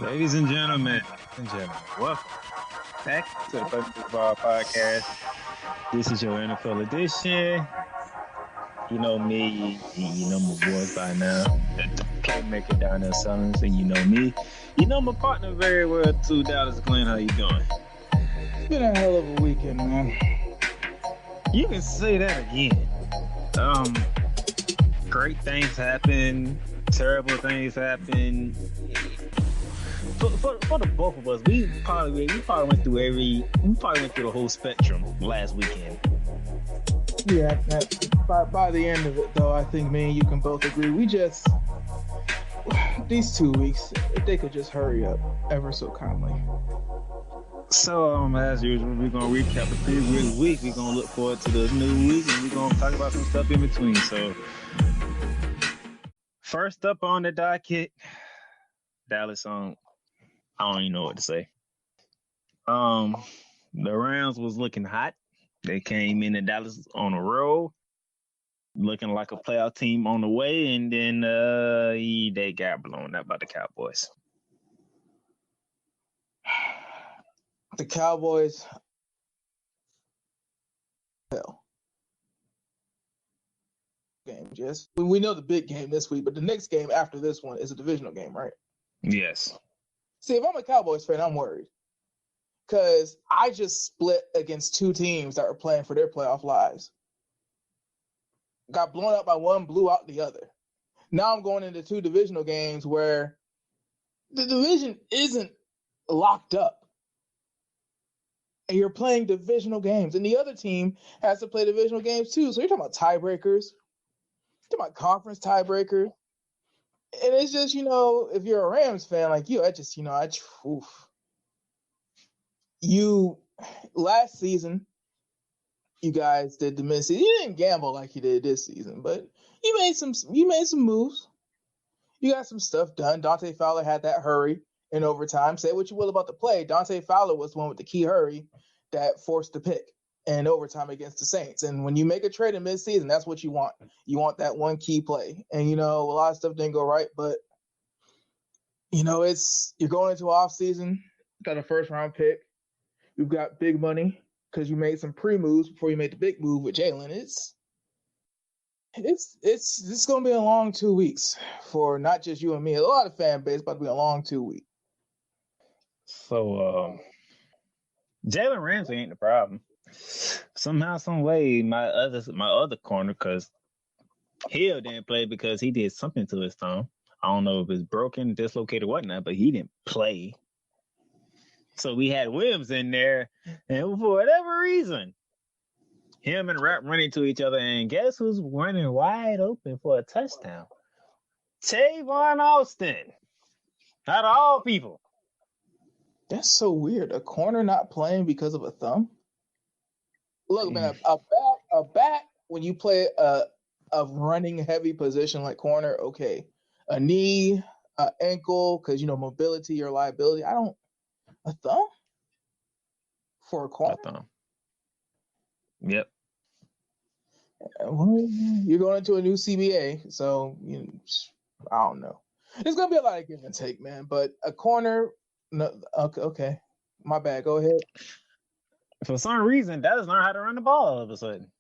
Ladies and gentlemen, welcome back to the Perfect Football Podcast. This is your NFL edition. You know me, you know my boys by now. The playmaker down there selling, and you know me. You know my partner very well too, Dallas Glenn. How you doing? It's been a hell of a weekend, man. You can say that again. Great things happen, terrible things happen. For the both of us, we probably went through the whole spectrum last weekend. Yeah, by the end of it, though, I think me and you can both agree. These 2 weeks, if they could just hurry up ever so kindly. So, as usual, we're going to recap the previous week. We're going to look forward to the new week, and we're going to talk about some stuff in between. So, first up on the docket, Dallas on. I don't even know what to say. The Rams was looking hot. They came into Dallas on a roll, looking like a playoff team on the way, and then they got blown out by the Cowboys. The Cowboys, hell, game. Just we know the big game this week, but the next game after this one is a divisional game, right? Yes. See, if I'm a Cowboys fan, I'm worried because I just split against two teams that were playing for their playoff lives. Got blown out by one, blew out the other. Now I'm going into two divisional games where the division isn't locked up. And you're playing divisional games. And the other team has to play divisional games too. So you're talking about tiebreakers. You're talking about conference tiebreakers. And it's just, if you're a Rams fan like you, last season, you guys did the mid season. You didn't gamble like you did this season, but you made some moves. You got some stuff done. Dante Fowler had that hurry in overtime. Say what you will about the play. Dante Fowler was the one with the key hurry that forced the pick in overtime against the Saints. And when you make a trade in midseason, that's what you want. You want that one key play. And, a lot of stuff didn't go right, but, you're going into off season, got a first round pick. You've got big money because you made some pre-moves before you made the big move with Jalen. It's going to be a long 2 weeks for not just you and me. A lot of fan base, about to be a long 2 weeks. So, Jalen Ramsey ain't the problem. Somehow, some way, my other corner, because Hill didn't play because he did something to his thumb. I don't know if it's broken, dislocated, whatnot, but he didn't play. So we had Williams in there, and for whatever reason, him and Rapp running to each other, and guess who's running wide open for a touchdown? Tavon Austin. Out of all people. That's so weird. A corner not playing because of a thumb? Look, man, a back when you play a running heavy position like corner, okay. A knee, an ankle, because, mobility or liability. A thumb? For a corner? A thumb. Yep. Well, you're going into a new CBA, so, I don't know. There's going to be a lot of give and take, man, but a corner, no, okay. My bad. Go ahead. For some reason, Dallas learned how to run the ball all of a sudden.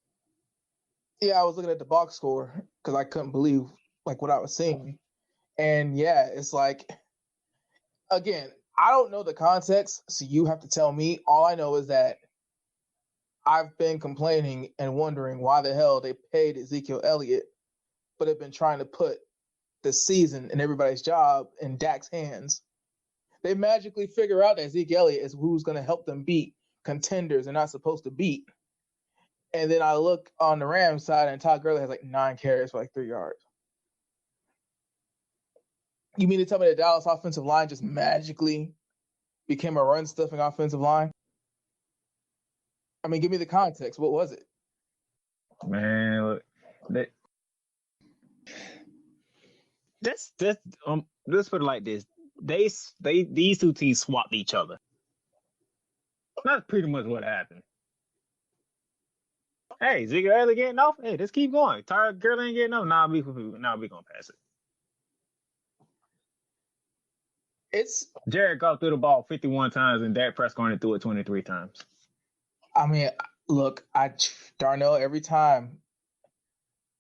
Yeah, I was looking at the box score because I couldn't believe what I was seeing. And yeah, it's like, again, I don't know the context, so you have to tell me. All I know is that I've been complaining and wondering why the hell they paid Ezekiel Elliott, but have been trying to put the season and everybody's job in Dak's hands. They magically figure out that Ezekiel Elliott is who's going to help them beat contenders they're not supposed to beat. And then I look on the Rams side, and Todd Gurley has 9 carries for 3 yards. You mean to tell me the Dallas offensive line just magically became a run-stuffing offensive line? I mean, give me the context. What was it? Man, look, let's put it like this: these two teams swapped each other. That's pretty much what happened. Hey, Ezekiel Elliott getting off. Hey, let's keep going. Todd Gurley ain't getting off. Now we gonna pass it. Jared Goff threw the ball 51 times and Dak Prescott threw it 23 times. I mean, look, Darnell, every time,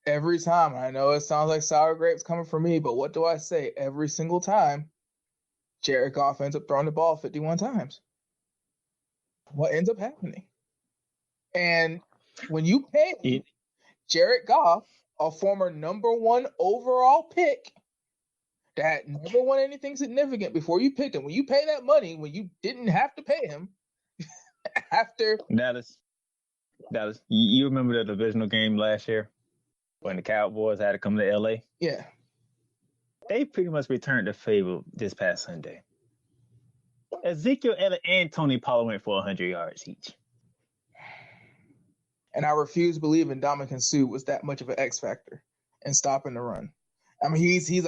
I know it sounds like sour grapes coming from me, but what do I say? Every single time, Jared Goff ends up throwing the ball 51 times. What ends up happening? And when you pay Jared Goff, a former number 1 overall pick that never won anything significant before you picked him, when you pay that money, when you didn't have to pay him, after Dallas, you remember the divisional game last year when the Cowboys had to come to LA? Yeah. They pretty much returned the favor this past Sunday. Ezekiel Elliott and Tony Pollard went for 100 yards each. And I refuse to believe Ndamukong Suh was that much of an X factor in stopping the run. I mean, he's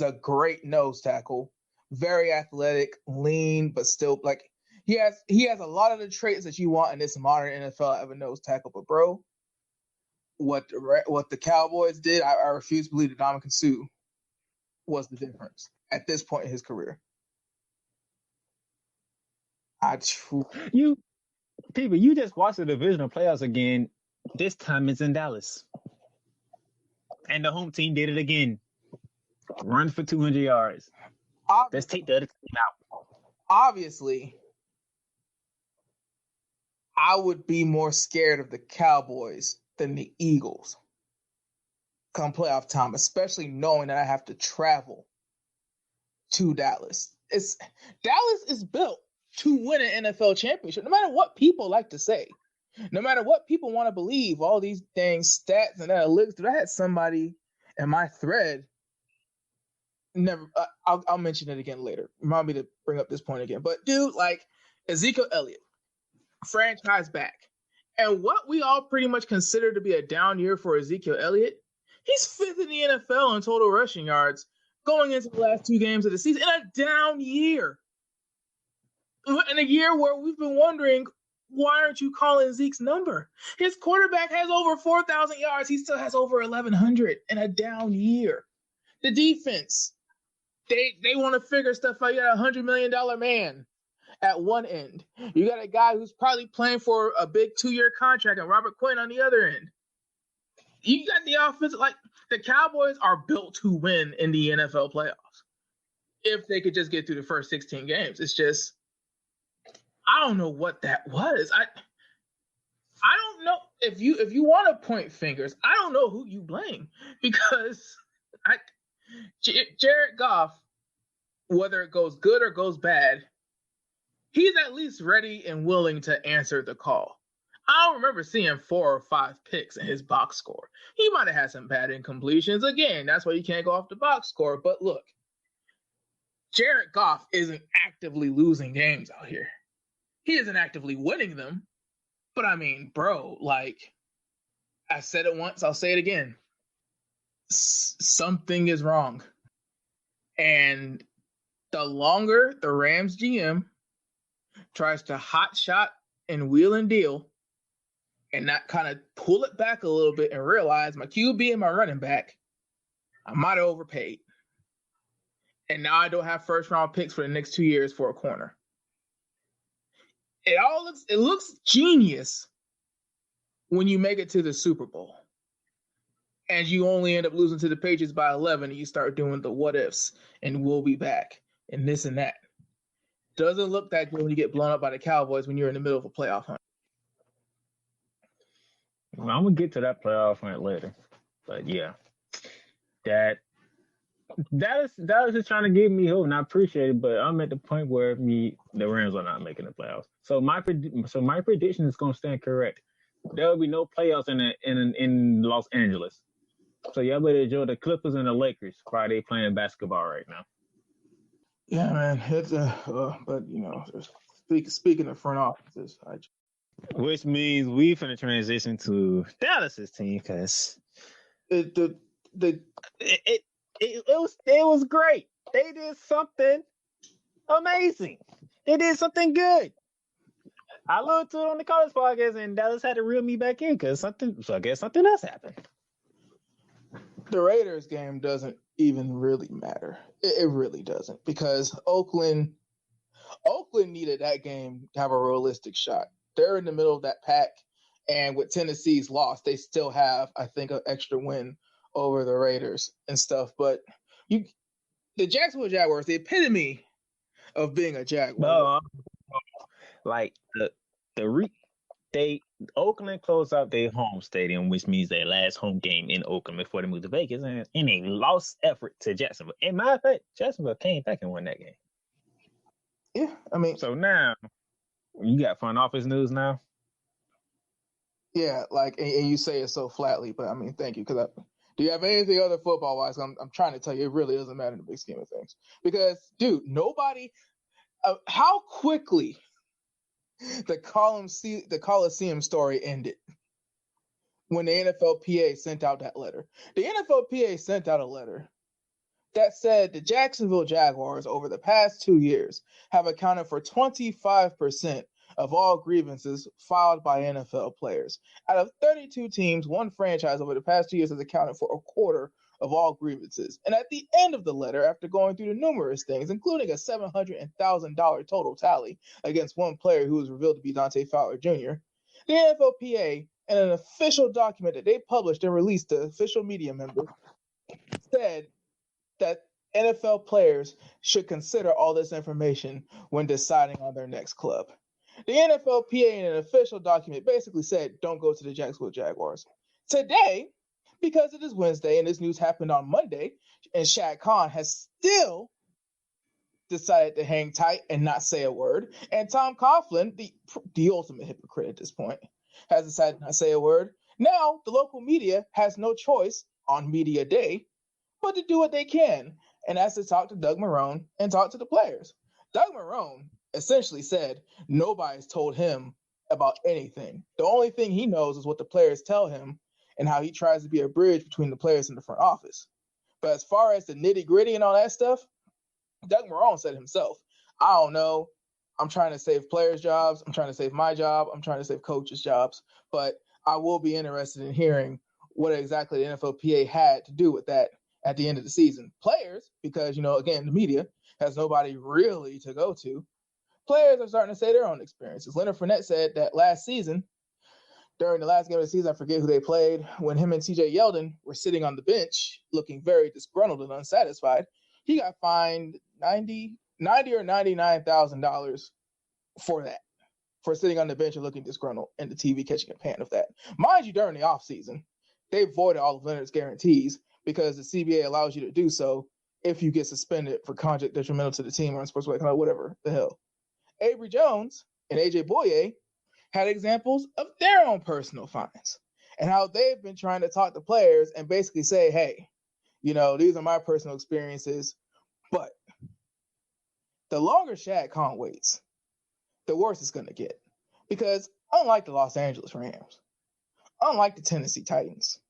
a great nose tackle, very athletic, lean, but still like he has a lot of the traits that you want in this modern NFL of a nose tackle. But bro, what the Cowboys did, I refuse to believe that Ndamukong Suh was the difference at this point in his career. You just watched the divisional playoffs again. This time it's in Dallas. And the home team did it again. Run for 200 yards. Let's take the other team out. Obviously, I would be more scared of the Cowboys than the Eagles come playoff time, especially knowing that I have to travel to Dallas. Dallas is built to win an NFL championship, no matter what people like to say. No matter what people want to believe, all these dang stats and analytics. Dude, I had somebody in my thread. I'll mention it again later. Remind me to bring up this point again. But dude, like Ezekiel Elliott, franchise back. And what we all pretty much consider to be a down year for Ezekiel Elliott, he's 5th in the NFL in total rushing yards going into the last 2 games of the season in a down year. In a year where we've been wondering, why aren't you calling Zeke's number? His quarterback has over 4,000 yards. He still has over 1,100 in a down year. The defense, they want to figure stuff out. You got a $100 million man at one end. You got a guy who's probably playing for a big 2-year contract, and Robert Quinn on the other end. You got the offense. Like, the Cowboys are built to win in the NFL playoffs if they could just get through the first 16 games. It's just, I don't know what that was. I don't know if you want to point fingers. I don't know who you blame, because Jared Goff, whether it goes good or goes bad, he's at least ready and willing to answer the call. I don't remember seeing 4 or 5 picks in his box score. He might have had some bad incompletions. Again, that's why you can't go off the box score. But look, Jared Goff isn't actively losing games out here. He isn't actively winning them. But I mean, bro, like, I said it once, I'll say it again. Something is wrong. And the longer the Rams GM tries to hot shot and wheel and deal and not kind of pull it back a little bit and realize my QB and my running back, I might have overpaid. And now I don't have first round picks for the next 2 years for a corner. It looks genius when you make it to the Super Bowl and you only end up losing to the Patriots by 11 and you start doing the what ifs and we'll be back and this and that. Doesn't look that good when you get blown up by the Cowboys when you're in the middle of a playoff hunt. Well, I'm going to get to that playoff hunt later. But yeah, that is just trying to give me hope, and I appreciate it. But I'm at the point where the Rams are not making the playoffs. So my prediction is going to stand correct. There will be no playoffs in Los Angeles. So y'all better enjoy the Clippers and the Lakers while they playing basketball right now. Yeah, man. It's but you know, speaking of front offices, which means we finna transition to Dallas's team because it was great. They did something amazing. They did something good. I looked to it on the college podcast, and Dallas had to reel me back in because I guess something else happened. The Raiders game doesn't even really matter. It really doesn't, because Oakland needed that game to have a realistic shot. They're in the middle of that pack, and with Tennessee's loss, they still have, I think, an extra win over the Raiders and stuff. But the Jacksonville Jaguars, the epitome of being a Jaguar. No, like Oakland closed out their home stadium, which means their last home game in Oakland before they moved to Vegas, and in a lost effort to Jacksonville. In my fact, Jacksonville came back and won that game. Yeah, I mean, so now you got front office news now. Yeah, like, and you say it so flatly, but I mean, thank you. Because do you have anything other football wise? I'm trying to tell you, it really doesn't matter in the big scheme of things. Because, dude, nobody, how quickly the Coliseum story ended when the NFLPA sent out that letter. The NFLPA sent out a letter that said the Jacksonville Jaguars over the past 2 years have accounted for 25% of all grievances filed by NFL players. Out of 32 teams, one franchise over the past 2 years has accounted for a quarter of all grievances. And at the end of the letter, after going through the numerous things, including a $700,000 total tally against one player who was revealed to be Dante Fowler Jr., the NFLPA, in an official document that they published and released to official media members, said that NFL players should consider all this information when deciding on their next club. The NFLPA in an official document basically said, don't go to the Jacksonville Jaguars. Today, because it is Wednesday and this news happened on Monday, and Shad Khan has still decided to hang tight and not say a word, and Tom Coughlin, the ultimate hypocrite at this point, has decided not to say a word. Now, the local media has no choice on media day but to do what they can, and that's to talk to Doug Marrone and talk to the players. Doug Marrone essentially said nobody's told him about anything. The only thing he knows is what the players tell him and how he tries to be a bridge between the players and the front office. But as far as the nitty-gritty and all that stuff, Doug Marrone said himself, I don't know. I'm trying to save players' jobs. I'm trying to save my job. I'm trying to save coaches' jobs. But I will be interested in hearing what exactly the NFLPA had to do with that at the end of the season. Players, because, again, the media has nobody really to go to. Players are starting to say their own experiences. Leonard Fournette said that last season, during the last game of the season, I forget who they played, when him and TJ Yeldon were sitting on the bench looking very disgruntled and unsatisfied, he got fined $90,000 or $99,000 for that, for sitting on the bench and looking disgruntled and the TV catching a pan of that. Mind you, during the offseason, they voided all of Leonard's guarantees because the CBA allows you to do so if you get suspended for conduct detrimental to the team or unsportsmanlike conduct, whatever the hell. Avery Jones and AJ Boye had examples of their own personal fines and how they've been trying to talk to players and basically say, hey, these are my personal experiences. But the longer Shad Khan waits, the worse it's going to get. Because unlike the Los Angeles Rams, unlike the Tennessee Titans,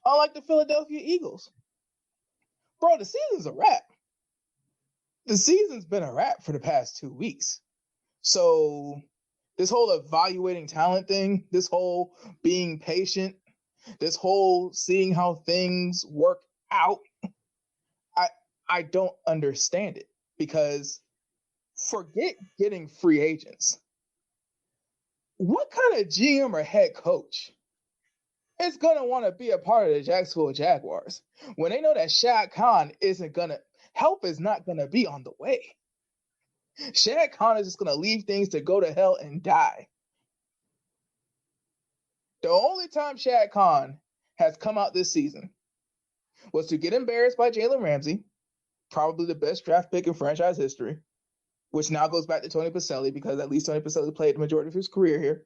unlike the Philadelphia Eagles, bro, the season's a wrap. The season's been a wrap for the past 2 weeks. So this whole evaluating talent thing, this whole being patient, this whole seeing how things work out, I don't understand it, because forget getting free agents. What kind of GM or head coach is going to want to be a part of the Jacksonville Jaguars when they know that Shad Khan help is not going to be on the way? Shad Khan is just going to leave things to go to hell and die. The only time Shad Khan has come out this season was to get embarrassed by Jalen Ramsey, probably the best draft pick in franchise history, which now goes back to Tony Pacelli, because at least Tony Pacelli played the majority of his career here,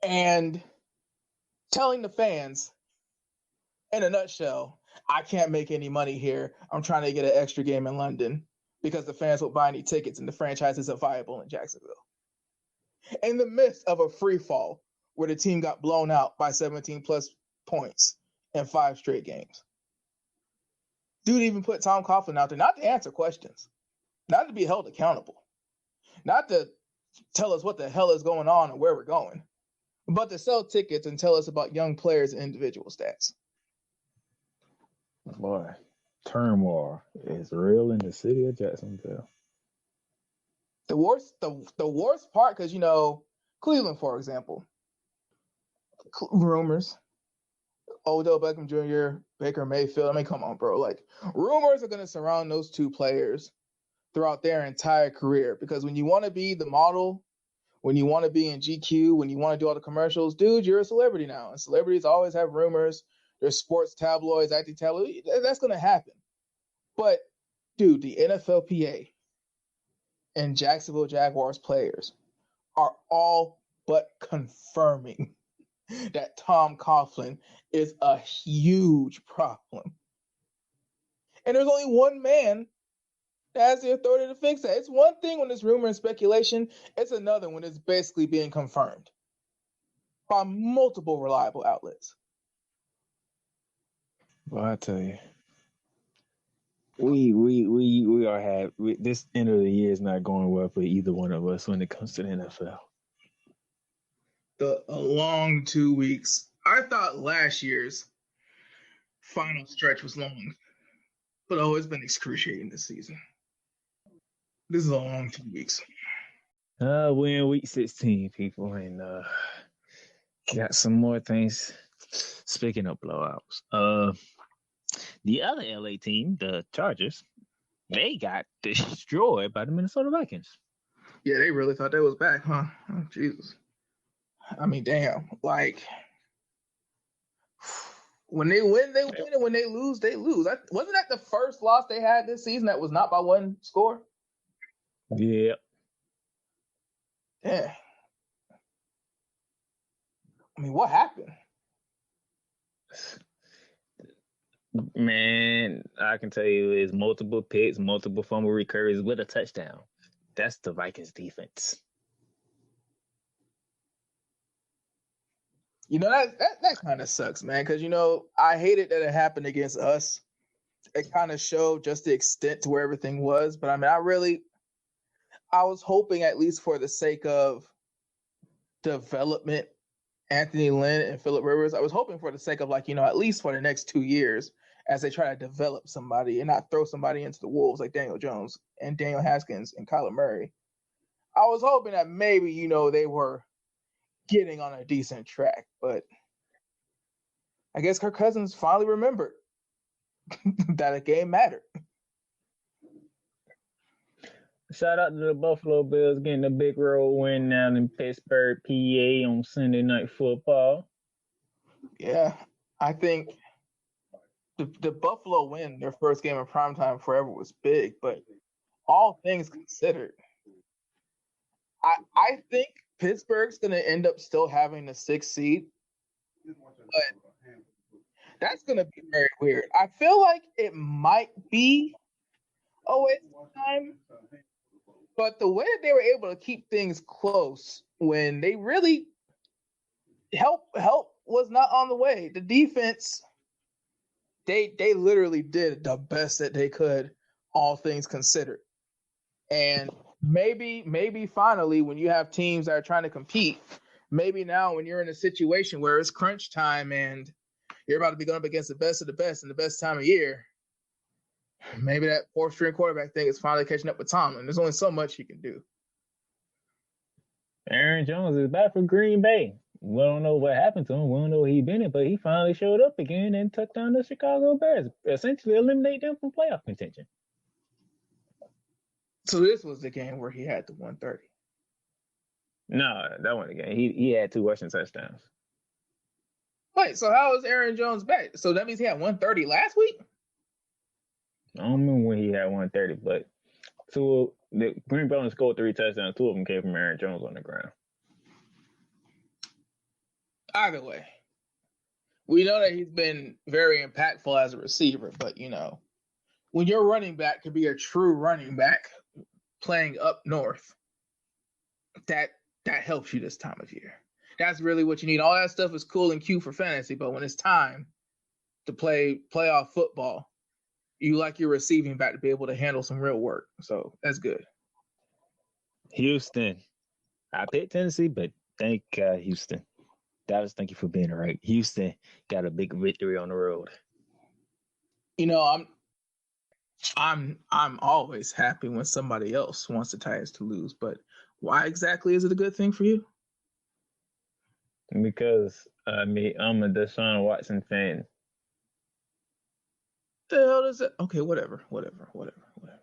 and telling the fans, in a nutshell, I can't make any money here. I'm trying to get an extra game in London because the fans won't buy any tickets and the franchise isn't viable in Jacksonville. In the midst of a free fall where the team got blown out by 17 plus points in 5 straight games. Dude even put Tom Coughlin out there not to answer questions, not to be held accountable, not to tell us what the hell is going on and where we're going, but to sell tickets and tell us about young players and individual stats. Boy, turmoil is real in the city of Jacksonville. The worst part, because Cleveland, for example, rumors. Odell Beckham Jr., Baker Mayfield. I mean, come on, bro. Like, rumors are going to surround those two players throughout their entire career, because when you want to be the model, when you want to be in GQ, when you want to do all the commercials, dude, you're a celebrity now. And celebrities always have rumors. There's sports tabloids, acting tabloids. That's going to happen. But, dude, the NFLPA and Jacksonville Jaguars players are all but confirming that Tom Coughlin is a huge problem. And there's only one man that has the authority to fix that. It's one thing when it's rumor and speculation. It's another when it's basically being confirmed by multiple reliable outlets. Well, I tell you, we are this end of the year is not going well for either one of us when it comes to the NFL. A long 2 weeks. I thought last year's final stretch was long, but it's been excruciating this season. This is a long 2 weeks. We're in week 16, people, and got some more things. Speaking of blowouts, the other LA team, the Chargers, they got destroyed by the Minnesota Vikings. Yeah, they really thought that was back, huh? Oh, Jesus. I mean, damn. Like, when they win, they win, and when they lose, they lose. Wasn't that the first loss they had this season that was not by one score? Yeah. Yeah. I mean, what happened? Man, I can tell you it's multiple picks, multiple fumble recoveries with a touchdown. That's the Vikings defense. That kind of sucks, man, because, I hated that it happened against us. It kind of showed just the extent to where everything was. But, I mean, I was hoping, at least for the sake of development, Anthony Lynn and Phillip Rivers, I was hoping for the sake of, at least for the next 2 years, as they try to develop somebody and not throw somebody into the wolves like Daniel Jones and Daniel Haskins and Kyler Murray. I was hoping that maybe, they were getting on a decent track, but I guess Kirk Cousins finally remembered that a game mattered. Shout out to the Buffalo Bills getting a big road win down in Pittsburgh, PA on Sunday Night Football. Yeah, I think the Buffalo win, their first game in primetime forever, was big, but all things considered, I think Pittsburgh's going to end up still having the 6th seed, but that's going to be very weird. I feel like it might be a waste of time, but the way that they were able to keep things close when they really help was not on the way. The defense, they literally did the best that they could, all things considered. And maybe finally, when you have teams that are trying to compete, maybe now when you're in a situation where it's crunch time and you're about to be going up against the best of the best in the best time of year, maybe that 4th-string quarterback thing is finally catching up with Tomlin. There's only so much he can do. Aaron Jones is back for Green Bay. We don't know what happened to him. We don't know where he's been, but he finally showed up again and took down the Chicago Bears, essentially eliminate them from playoff contention. So this was the game where he had the 130. No, that wasn't the game. He had 2 rushing touchdowns. Wait, so how is Aaron Jones back? So that means he had 130 last week? I don't remember when he had 130, but the Green Bay only scored 3 touchdowns. 2 of them came from Aaron Jones on the ground. Either way, we know that he's been very impactful as a receiver, but, when your running back could be a true running back playing up north, that helps you this time of year. That's really what you need. All that stuff is cool and cute for fantasy, but when it's time to play playoff football, you like your receiving back to be able to handle some real work. So that's good. Houston. I picked Tennessee, but thank God, Houston. Dallas, thank you for being right. Houston got a big victory on the road. I'm always happy when somebody else wants the Titans to lose, but why exactly is it a good thing for you? Because I'm a Deshaun Watson fan. The hell is it? Okay, whatever.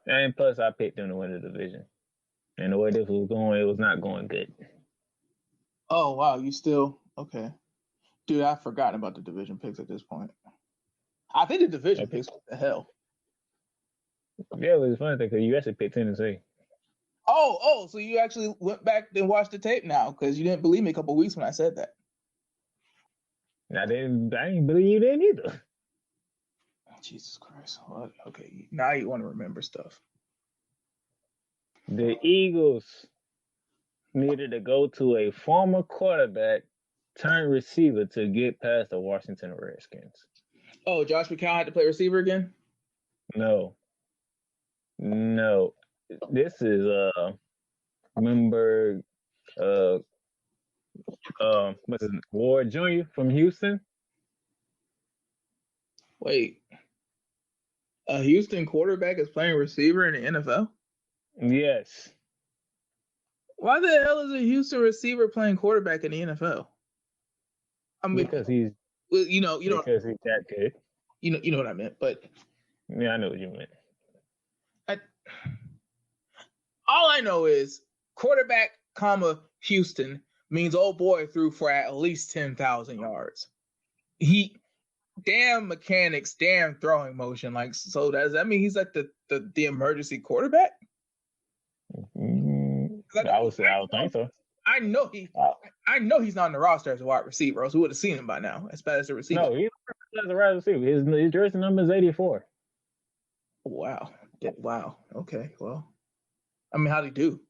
And plus, I picked them to win the division. And the way this was going, it was not going good. Oh wow, you still okay? Dude, I've forgotten about the division picks at this point. I think the division picks, what the hell? Yeah, it was a fun thing because you actually picked Tennessee. Oh, so you actually went back and watched the tape now because you didn't believe me a couple weeks when I said that. I didn't believe you didn't either. Jesus Christ. What? Okay, now you want to remember stuff. The Eagles needed to go to a former quarterback turned receiver to get past the Washington Redskins. Oh, Josh McCown had to play receiver again? No. This is remember what's his name? Ward Jr. from Houston. Wait. A Houston quarterback is playing receiver in the NFL? Yes. Why the hell is a Houston receiver playing quarterback in the NFL? I mean, because he's because he's that good. You know what I meant, but yeah, I know what you meant. All I know is quarterback, Houston means old boy threw for at least 10,000 yards. He damn mechanics, damn throwing motion. Like, so does that mean he's like the emergency quarterback? I would think so. I know he's not on the roster as a wide receiver, else we would have seen him by now. As bad as a receiver. No, he's as a wide receiver. His jersey number is 84. Wow. Okay. Well, I mean, how'd he do?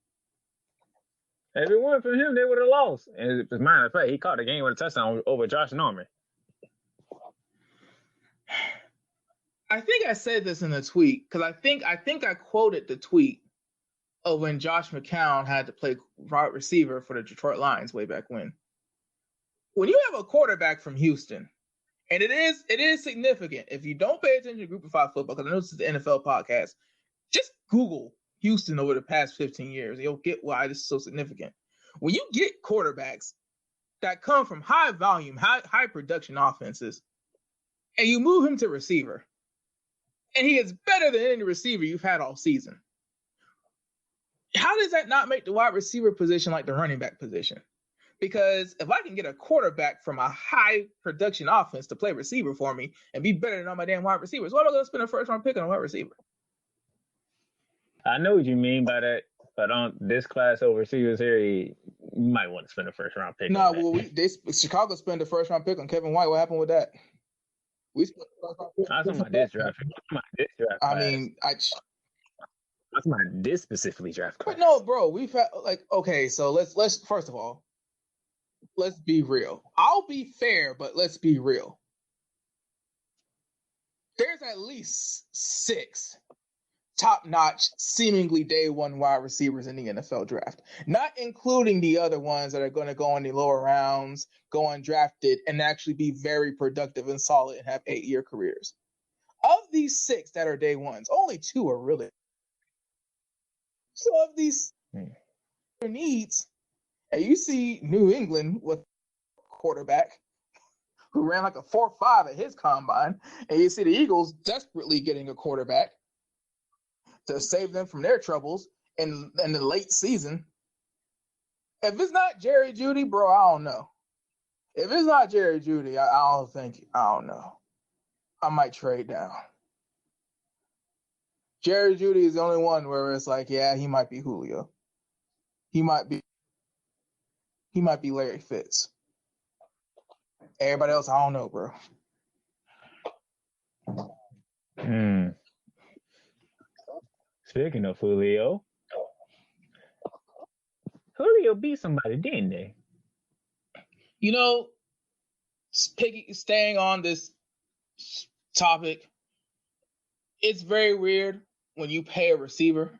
If it weren't for him, they would have lost. And as a matter of fact, he caught the game with a touchdown over Josh Norman. I think I said this in the tweet because I think I quoted the tweet of when Josh McCown had to play wide receiver for the Detroit Lions way back when. When you have a quarterback from Houston, and it is significant. If you don't pay attention to Group of Five football, because I know this is the NFL podcast, just Google Houston over the past 15 years. You'll get why this is so significant. When you get quarterbacks that come from high volume, high production offenses, and you move him to receiver, and he is better than any receiver you've had all season, how does that not make the wide receiver position like the running back position? Because if I can get a quarterback from a high production offense to play receiver for me and be better than all my damn wide receivers, why am I going to spend a first round pick on a wide receiver? I know what you mean by that, but on this class of receivers here, you might want to spend a first round pick. No, Chicago spent the first round pick on Kevin White. What happened with that? We spent the first round pick. I'm talking about this draft. I mean, I'm talking about this specifically draft class. But no, bro, we've had okay. So let's first of all, let's be real. I'll be fair, but let's be real. There's at least 6 top-notch, seemingly day one wide receivers in the NFL draft, not including the other ones that are going to go in the lower rounds, go undrafted, and actually be very productive and solid and have 8-year careers. Of these 6 that are day ones, only 2 are really. So of these needs, and you see New England with a quarterback who ran like a 4.5 at his combine, and you see the Eagles desperately getting a quarterback to save them from their troubles in the late season. If it's not Jerry Jeudy, bro, I don't know. If it's not Jerry Jeudy, I don't know. I might trade down. Jerry Jeudy is the only one where it's like, yeah, he might be Julio. He might be Larry Fitz. Everybody else, I don't know, bro. Speaking of Julio beat somebody, didn't they? You know, staying on this topic, it's very weird when you pay a receiver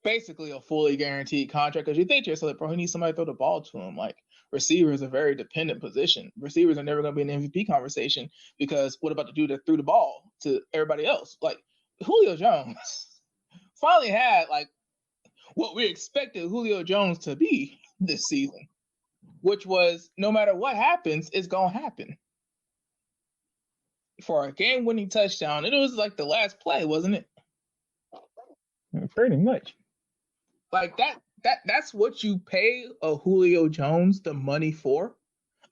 basically a fully guaranteed contract because you think to yourself, bro, he needs somebody to throw the ball to him. Like, receiver is a very dependent position. Receivers are never going to be in the MVP conversation because what about the dude that threw the ball to everybody else? Like Julio Jones finally had like what we expected Julio Jones to be this season, which was no matter what happens, it's going to happen. For a game-winning touchdown, it was like the last play, wasn't it? Pretty much. Like that's what you pay a Julio Jones the money for,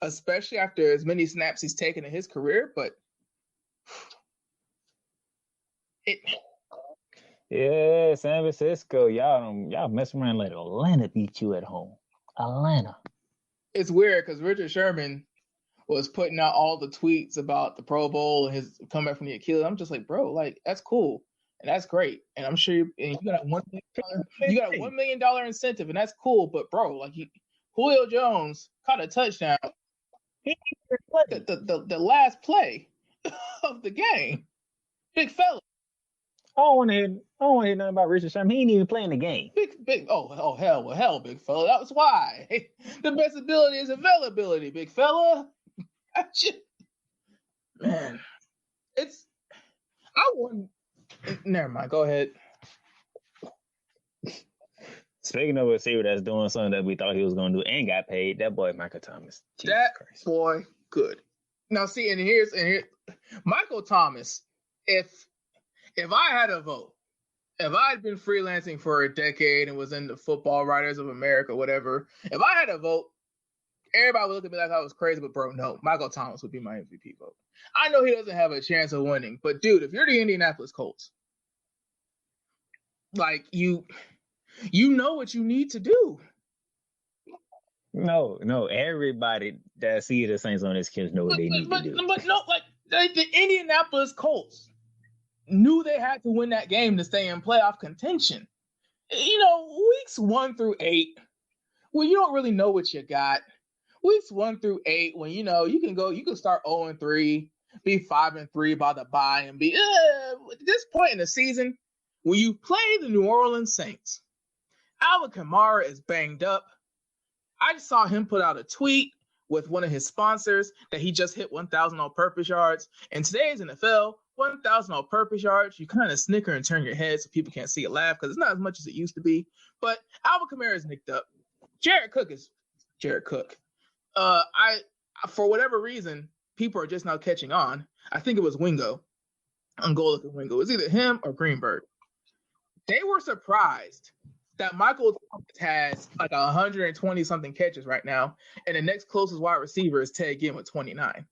especially after as many snaps he's taken in his career. But yeah, San Francisco, y'all mess around like Atlanta beat you at home. Atlanta. It's weird because Richard Sherman was putting out all the tweets about the Pro Bowl and his comeback from the Achilles. I'm just like, bro, like that's cool and that's great, and I'm sure you got a $1 million incentive, and that's cool. But bro, like Julio Jones caught a touchdown, the last play of the game, big fella. I don't want to hear nothing about Richard Sherman. He ain't even playing the game. Hell, big fella. That was why. The best ability is availability, big fella. Man, never mind. Go ahead. Speaking of a receiver that's doing something that we thought he was going to do and got paid, that boy Michael Thomas. Jesus boy, good. Now see, and here's Michael Thomas. If I had a vote, if I had been freelancing for a decade and was in the Football Writers of America, whatever, if I had a vote, everybody would look at me like I was crazy, but bro, no, Michael Thomas would be my MVP vote. I know he doesn't have a chance of winning, but dude, if you're the Indianapolis Colts, like you know what you need to do. No, everybody that see the Saints on this kid know what they need to do. But no, like the Indianapolis Colts knew they had to win that game to stay in playoff contention. You know, weeks 1 through 8, when you don't really know what you got. Weeks 1 through 8, when you can start 0-3, be 5-3 by the bye, and be at this point in the season, when you play the New Orleans Saints, Alvin Kamara is banged up. I just saw him put out a tweet with one of his sponsors that he just hit 1,000 all-purpose yards. In today's NFL, 1,000 all-purpose yards, you kind of snicker and turn your head so people can't see you laugh because it's not as much as it used to be. But Alvin Kamara is nicked up. Jared Cook. For whatever reason, people are just now catching on. I think it was Wingo. I'm going to look at Wingo. It was either him or Greenberg. They were surprised that Michael Thomas has like 120-something catches right now, and the next closest wide receiver is Ted Ginn with 29.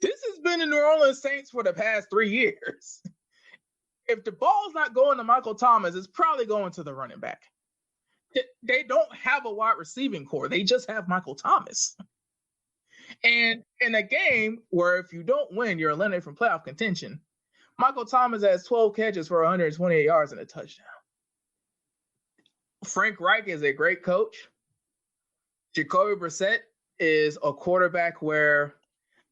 This has been the New Orleans Saints for the past 3 years. If the ball's not going to Michael Thomas, it's probably going to the running back. They don't have a wide receiving core. They just have Michael Thomas. And in a game where if you don't win, you're eliminated from playoff contention, Michael Thomas has 12 catches for 128 yards and a touchdown. Frank Reich is a great coach. Jacoby Brissett is a quarterback where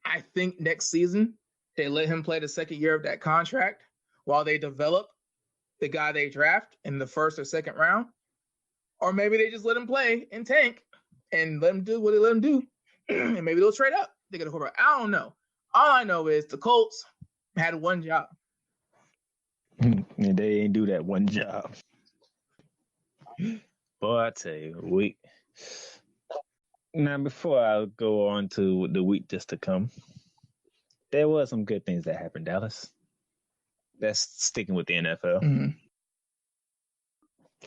I think next season they let him play the second year of that contract while they develop the guy they draft in the first or second round. Or maybe they just let him play and tank and let him do what they let him do. And maybe they'll trade up. They get a quarterback. I don't know. All I know is the Colts had one job. And they ain't do that one job. Boy, I tell you, now before I go on to the week just to come, there was some good things that happened, Dallas. That's sticking with the NFL. Mm-hmm.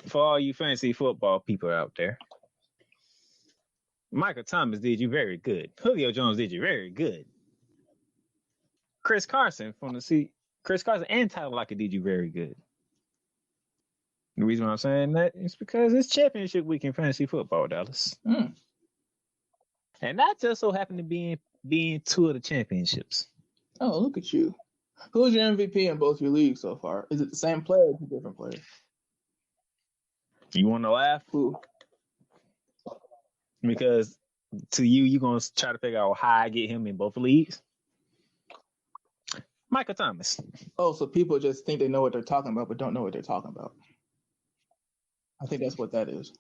For all you fantasy football people out there, Michael Thomas did you very good. Julio Jones did you very good. Chris Carson and Tyler Lockett did you very good. The reason why I'm saying that is because it's championship week in fantasy football, Dallas. Mm. And that just so happened to be in 2 of the championships. Oh, look at you. Who's your MVP in both your leagues so far? Is it the same player or 2 different players? You want to laugh? Who? Because to you're going to try to figure out how I get him in both leagues. Michael Thomas. Oh, so people just think they know what they're talking about, but don't know what they're talking about. I think that's what that is.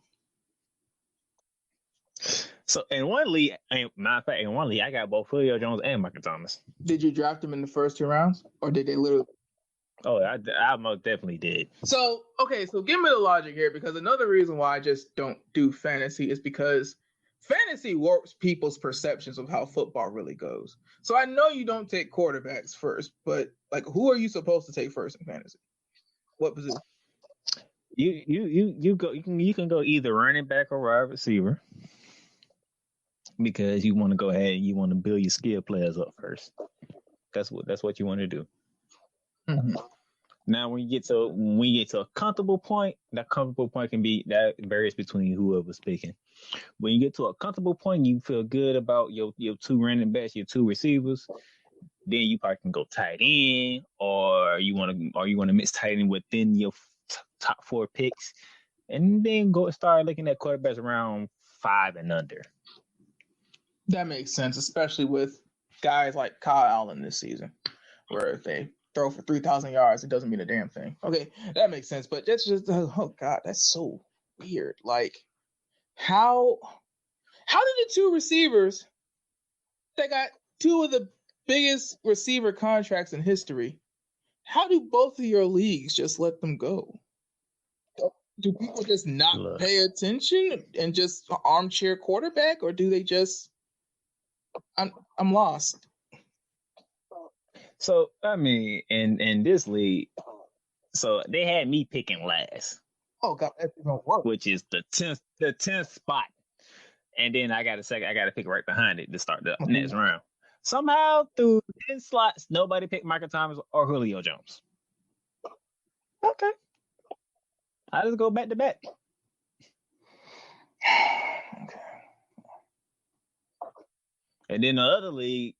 So in one league, matter of fact, I got both Julio Jones and Michael Thomas. Did you draft them in the first 2 rounds, or did they literally? Oh, I most definitely did. So give me the logic here, because another reason why I just don't do fantasy is because fantasy warps people's perceptions of how football really goes. So I know you don't take quarterbacks first, but like, who are you supposed to take first in fantasy? What position? You can go either running back or wide receiver, because you want to go ahead and you want to build your skill players up first. That's what you want to do. Mm-hmm. Now, when you get to a comfortable point, that comfortable point that varies between whoever's picking. When you get to a comfortable point, you feel good about your 2 running backs, your 2 receivers. Then you probably can go tight end, or you want to mix tight end within your top 4 picks, and then go start looking at quarterbacks around 5 and under. That makes sense, especially with guys like Kyle Allen this season, where if they throw for 3,000 yards, it doesn't mean a damn thing. Okay, that makes sense, but that's just, oh God, that's so weird. Like, how did the 2 receivers that got 2 of the biggest receiver contracts in history, how do both of your leagues just let them go? Do people just not pay attention and just armchair quarterback, or do they just? I'm lost. So I mean, in this league, so they had me picking last. Oh God, that's even worse. Which is the 10th spot, and then I got to pick right behind it to start the next round. Somehow through 10 slots, nobody picked Michael Thomas or Julio Jones. Okay, I just go back to back. Okay. And then the other league,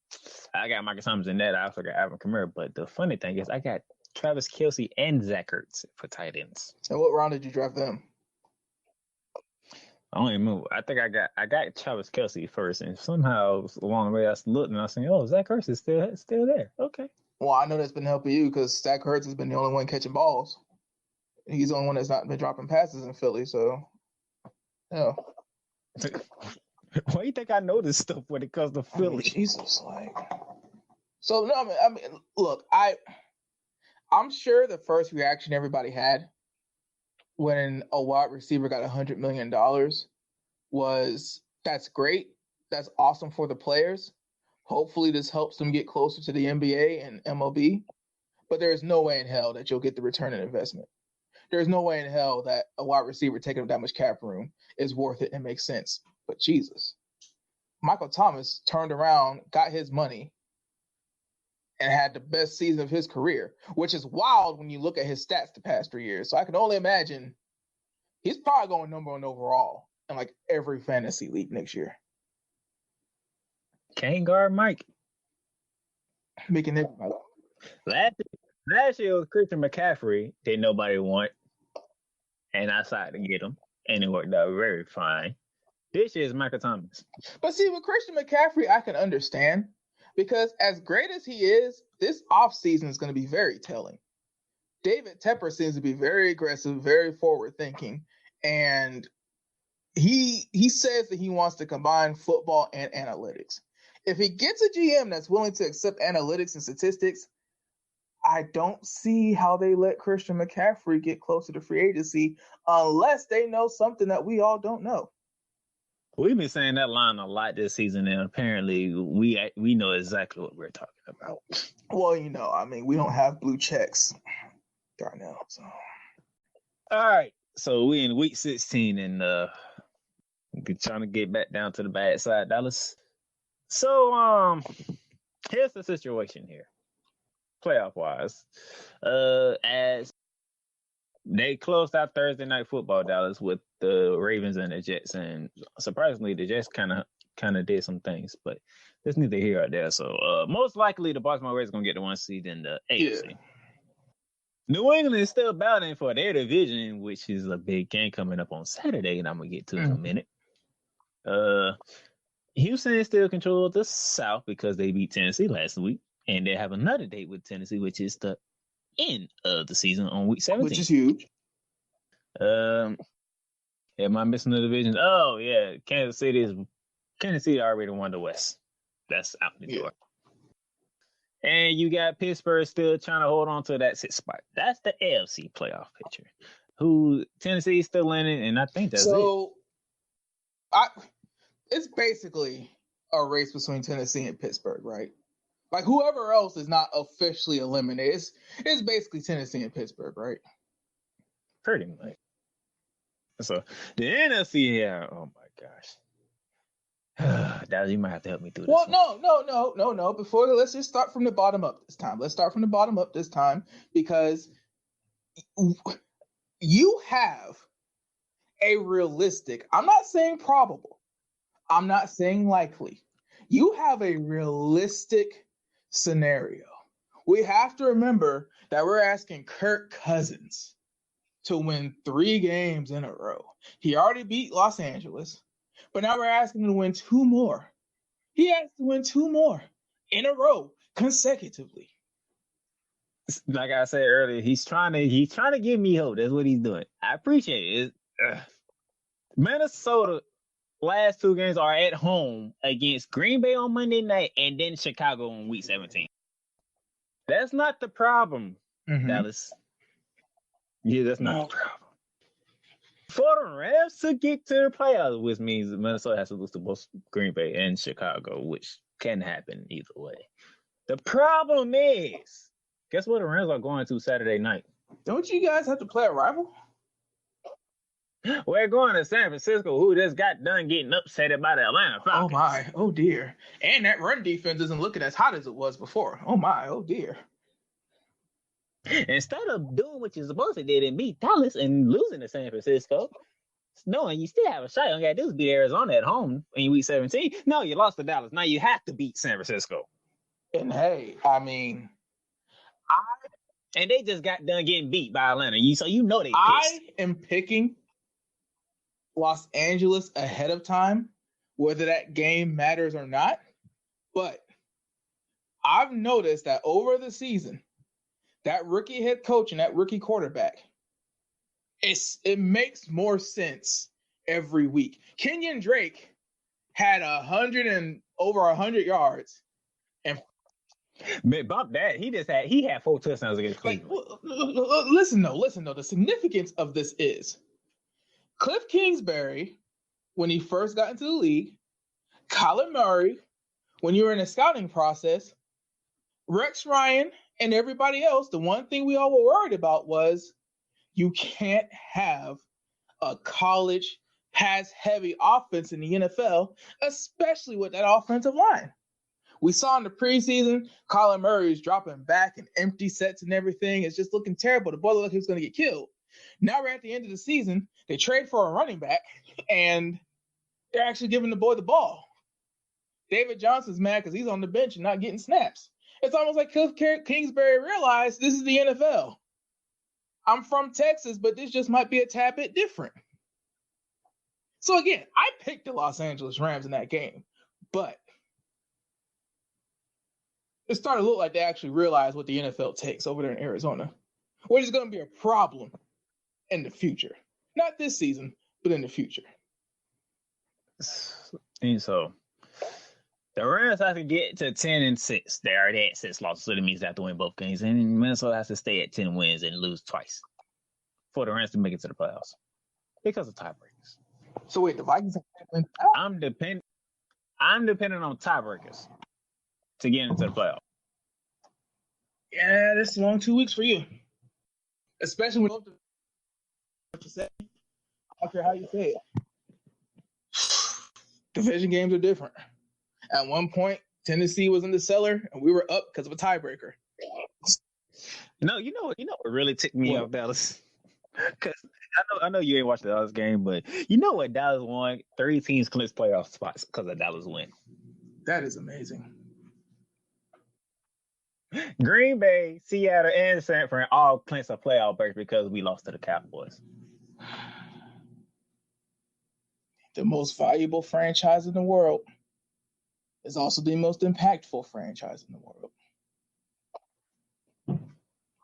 I got Michael Thomas in that. I also got Alvin Kamara. But the funny thing is, I got Travis Kelce and Zach Ertz for tight ends. And what round did you draft them? I don't even remember. I think I got Travis Kelce first, and somehow along the way I looked and I was saying, "Oh, Zach Ertz is still there." Okay. Well, I know that's been helping you because Zach Ertz has been the only one catching balls. He's the only one that's not been dropping passes in Philly. So, yeah. Why do you think I know this stuff when it comes to Philly? Jesus, like. So no, I mean, look, I'm sure the first reaction everybody had when a wide receiver got $100 million was, that's great, that's awesome for the players. Hopefully, this helps them get closer to the NBA and MLB. But there is no way in hell that you'll get the return on investment. There's no way in hell that a wide receiver taking up that much cap room is worth it and makes sense. But Jesus, Michael Thomas turned around, got his money, and had the best season of his career, which is wild when you look at his stats the past 3 years. So I can only imagine he's probably going number 1 overall in like every fantasy league next year. Can't guard Mike. Making everybody. Last year was Christian McCaffrey that nobody want, and I decided to get him, and it worked out very fine. This year is Michael Thomas. But see, with Christian McCaffrey, I can understand, because as great as he is, this offseason is going to be very telling. David Tepper seems to be very aggressive, very forward-thinking, and he says that he wants to combine football and analytics. If he gets a GM that's willing to accept analytics and statistics, I don't see how they let Christian McCaffrey get closer to free agency unless they know something that we all don't know. We've been saying that line a lot this season, and apparently we know exactly what we're talking about. Well, I mean, we don't have blue checks right now. So. All right, so we're in week 16, and we're trying to get back down to the bad side, Dallas. So, here's the situation here, playoff-wise. As they closed out Thursday Night Football, Dallas, with the Ravens and the Jets, and surprisingly, the Jets kind of did some things, but there's neither here or there. So, most likely, the Baltimore Ravens going to get the 1 seed in the AFC. Yeah. New England is still battling for their division, which is a big game coming up on Saturday, and I'm going to get to in a minute. Houston still controls the South because they beat Tennessee last week, and they have another date with Tennessee, which is the end of the season on week 17. Which is huge. Am I missing the divisions? Oh, yeah. Kansas City is Tennessee already won the West. That's out the Yeah. door. And you got Pittsburgh still trying to hold on to that 6th spot. That's the AFC playoff picture. Who Tennessee's still in it, and I think that's it. It's basically a race between Tennessee and Pittsburgh, right? Like whoever else is not officially eliminated, it's basically Tennessee and Pittsburgh, right? Pretty much. So the NFC here, oh my gosh. Dallas, you might have to help me through this. Well, no. Let's just start from the bottom up this time. Because you have a realistic, I'm not saying probable, I'm not saying likely. You have a realistic scenario. We have to remember that we're asking Kirk Cousins to win 3 games in a row. He already beat Los Angeles, but now we're asking him to win 2 more. He has to win 2 more in a row consecutively. Like I said earlier, he's trying to give me hope. That's what he's doing. I appreciate it. Minnesota last 2 games are at home against Green Bay on Monday night and then Chicago on week 17. That's not the problem, Dallas. Yeah, that's not the problem. For the Rams to get to the playoffs, which means Minnesota has to lose to both Green Bay and Chicago, which can happen either way. The problem is, guess what the Rams are going to Saturday night? Don't you guys have to play a rival? We're going to San Francisco, who just got done getting upset about the Atlanta Falcons. Oh, my. Oh, dear. And that run defense isn't looking as hot as it was before. Oh, my. Oh, dear. Instead of doing what you're supposed to do and beat Dallas and losing to San Francisco, knowing you still have a shot, you got to do is beat Arizona at home in week 17. No, you lost to Dallas. Now you have to beat San Francisco. And, hey, I mean, and they just got done getting beat by Atlanta. So you know they pissed. I am picking Los Angeles ahead of time, whether that game matters or not. But I've noticed that over the season, that rookie head coach and that rookie quarterback, it makes more sense every week. Kenyon Drake had over 100 yards. And bump that. He had 4 touchdowns against Cleveland. Listen though. The significance of this is Cliff Kingsbury, when he first got into the league, Kyler Murray, when you were in a scouting process, Rex Ryan, and everybody else, the one thing we all were worried about was you can't have a college pass-heavy offense in the NFL, especially with that offensive line. We saw in the preseason, Kyler Murray is dropping back and empty sets and everything. It's just looking terrible. The boy looked like he was going to get killed. Now we're at the end of the season. They trade for a running back, and they're actually giving the boy the ball. David Johnson's mad because he's on the bench and not getting snaps. It's almost like Cliff Kingsbury realized this is the NFL. I'm from Texas, but this just might be a tad bit different. So again, I picked the Los Angeles Rams in that game, but it started to look like they actually realized what the NFL takes over there in Arizona, which is going to be a problem in the future. Not this season, but in the future. And so the Rams have to get to 10-6. They already had 6 losses, so that means they have to win both games. And Minnesota has to stay at 10 wins and lose twice for the Rams to make it to the playoffs because of tiebreakers. So wait, the Vikings have to win? I'm dependent on tiebreakers to get into the playoffs. Yeah, this is a long 2 weeks for you, especially when what you say. I don't care how you say it. Division games are different. At one point, Tennessee was in the cellar, and we were up because of a tiebreaker. No, you know what really ticked me off, Dallas? Because I know you ain't watched the Dallas game, but you know what? Dallas won 3 teams clinched playoff spots because of Dallas win. That is amazing. Green Bay, Seattle, and San Fran all clinched a playoff berth because we lost to the Cowboys. The most valuable franchise in the world is also the most impactful franchise in the world.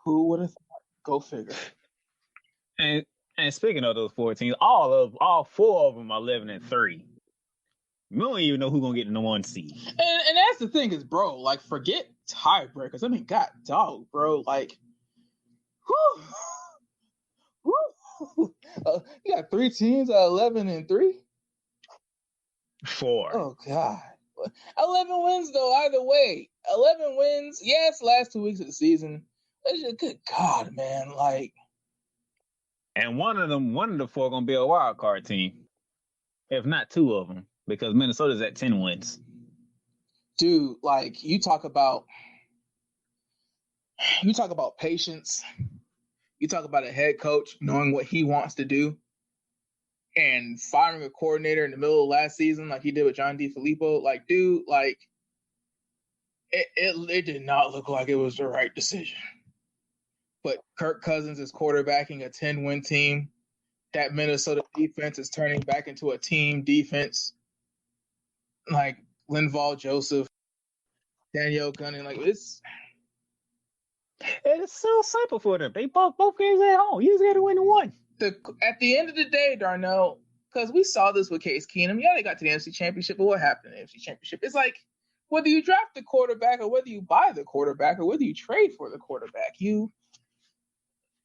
Who would have thought? Go figure. And speaking of those 4 teams, all 4 of them are 11-3. We don't even know who's gonna get the #1 seed. And that's the thing is, bro, like, forget tiebreakers. I mean, god dog, bro. Like, you got 3 teams at 11-3? 4. Oh, God. 11 wins, though, either way. 11 wins. Yes, last 2 weeks of the season. Good God, man. Like, and one of the 4 gonna be a wild card team, if not 2 of them, because Minnesota's at 10 wins. Dude, like, you talk about patience. You talk about a head coach knowing what he wants to do and firing a coordinator in the middle of last season like he did with John DeFilippo. Like, dude, like, it did not look like it was the right decision. But Kirk Cousins is quarterbacking a 10-win team. That Minnesota defense is turning back into a team defense. Like Linval Joseph, Danielle Gunning, like it's so simple for them. They both games at home. You just got to win one. At the end of the day, Darnell, because we saw this with Case Keenum. Yeah, they got to the NFC Championship, but what happened in the NFC Championship? It's like whether you draft the quarterback or whether you buy the quarterback or whether you trade for the quarterback.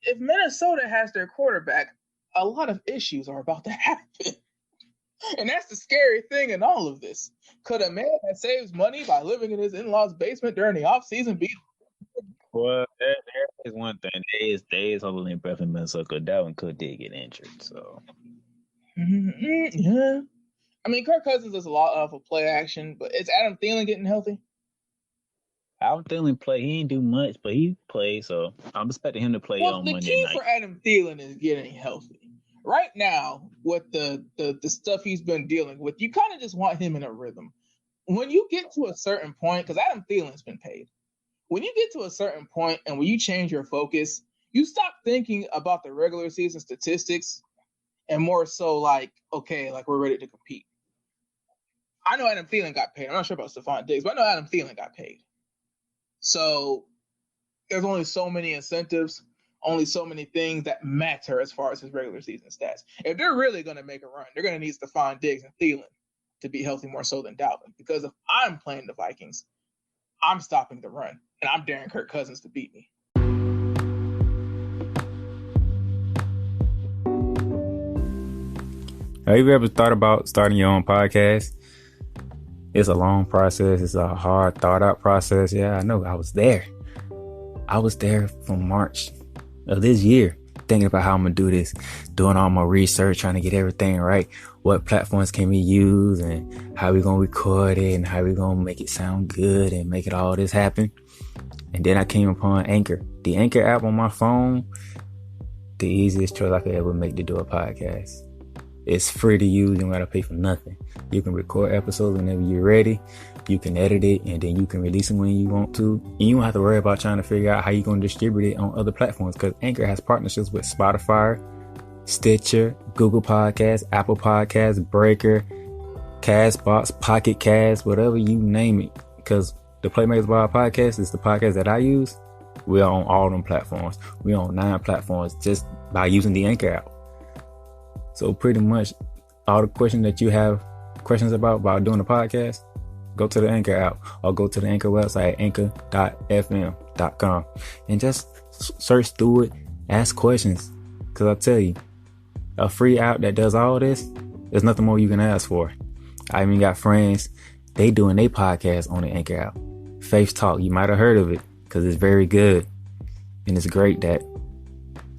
If Minnesota has their quarterback, a lot of issues are about to happen. And that's the scary thing in all of this. Could a man that saves money by living in his in-laws' basement during the offseason be? Well, there is one thing. There is holding their breath in Minnesota because Dalvin Cook did get injured. So, yeah. I mean, Kirk Cousins does a lot of a play action, but is Adam Thielen getting healthy? Adam Thielen play. He didn't do much, but he played. So I'm expecting him to play on Monday night. The key for Adam Thielen is getting healthy. Right now, with the stuff he's been dealing with, you kind of just want him in a rhythm. When you get to a certain point, because Adam Thielen's been paid, when you get to a certain point and when you change your focus, you stop thinking about the regular season statistics and more so like, okay, like we're ready to compete. I know Adam Thielen got paid. I'm not sure about Stephon Diggs, but I know Adam Thielen got paid. So there's only so many incentives, only so many things that matter as far as his regular season stats. If they're really going to make a run, they're going to need Stephon Diggs and Thielen to be healthy more so than Dalvin. Because if I'm playing the Vikings, I'm stopping the run, and I'm daring Kirk Cousins to beat me. Have you ever thought about starting your own podcast? It's a long process. It's a hard, thought-out process. Yeah, I know. I was there. From March of this year, thinking about how I'm going to do this, doing all my research, trying to get everything right. What platforms can we use and how we going to record it and how we going to make it sound good and make it all this happen. And then I came upon Anchor. The Anchor app on my phone, the easiest choice I could ever make to do a podcast. It's free to use. You don't got to pay for nothing. You can record episodes whenever you're ready. You can edit it and then you can release them when you want to. And you don't have to worry about trying to figure out how you're going to distribute it on other platforms because Anchor has partnerships with Spotify, Stitcher, Google Podcasts, Apple Podcasts, Breaker, Castbox, Pocket Cast, whatever you name it. Because the Playmakers Wild podcast is the podcast that I use. We're on all them platforms. We're on 9 platforms just by using the Anchor app. So pretty much all the questions that you have questions about doing a podcast, go to the Anchor app or go to the Anchor website, anchor.fm.com, and just search through it, ask questions. Because I tell you, a free app that does all this, there's nothing more you can ask for. I even got friends, they doing their podcast on the Anchor app. Faith Talk, you might have heard of it because it's very good. And it's great that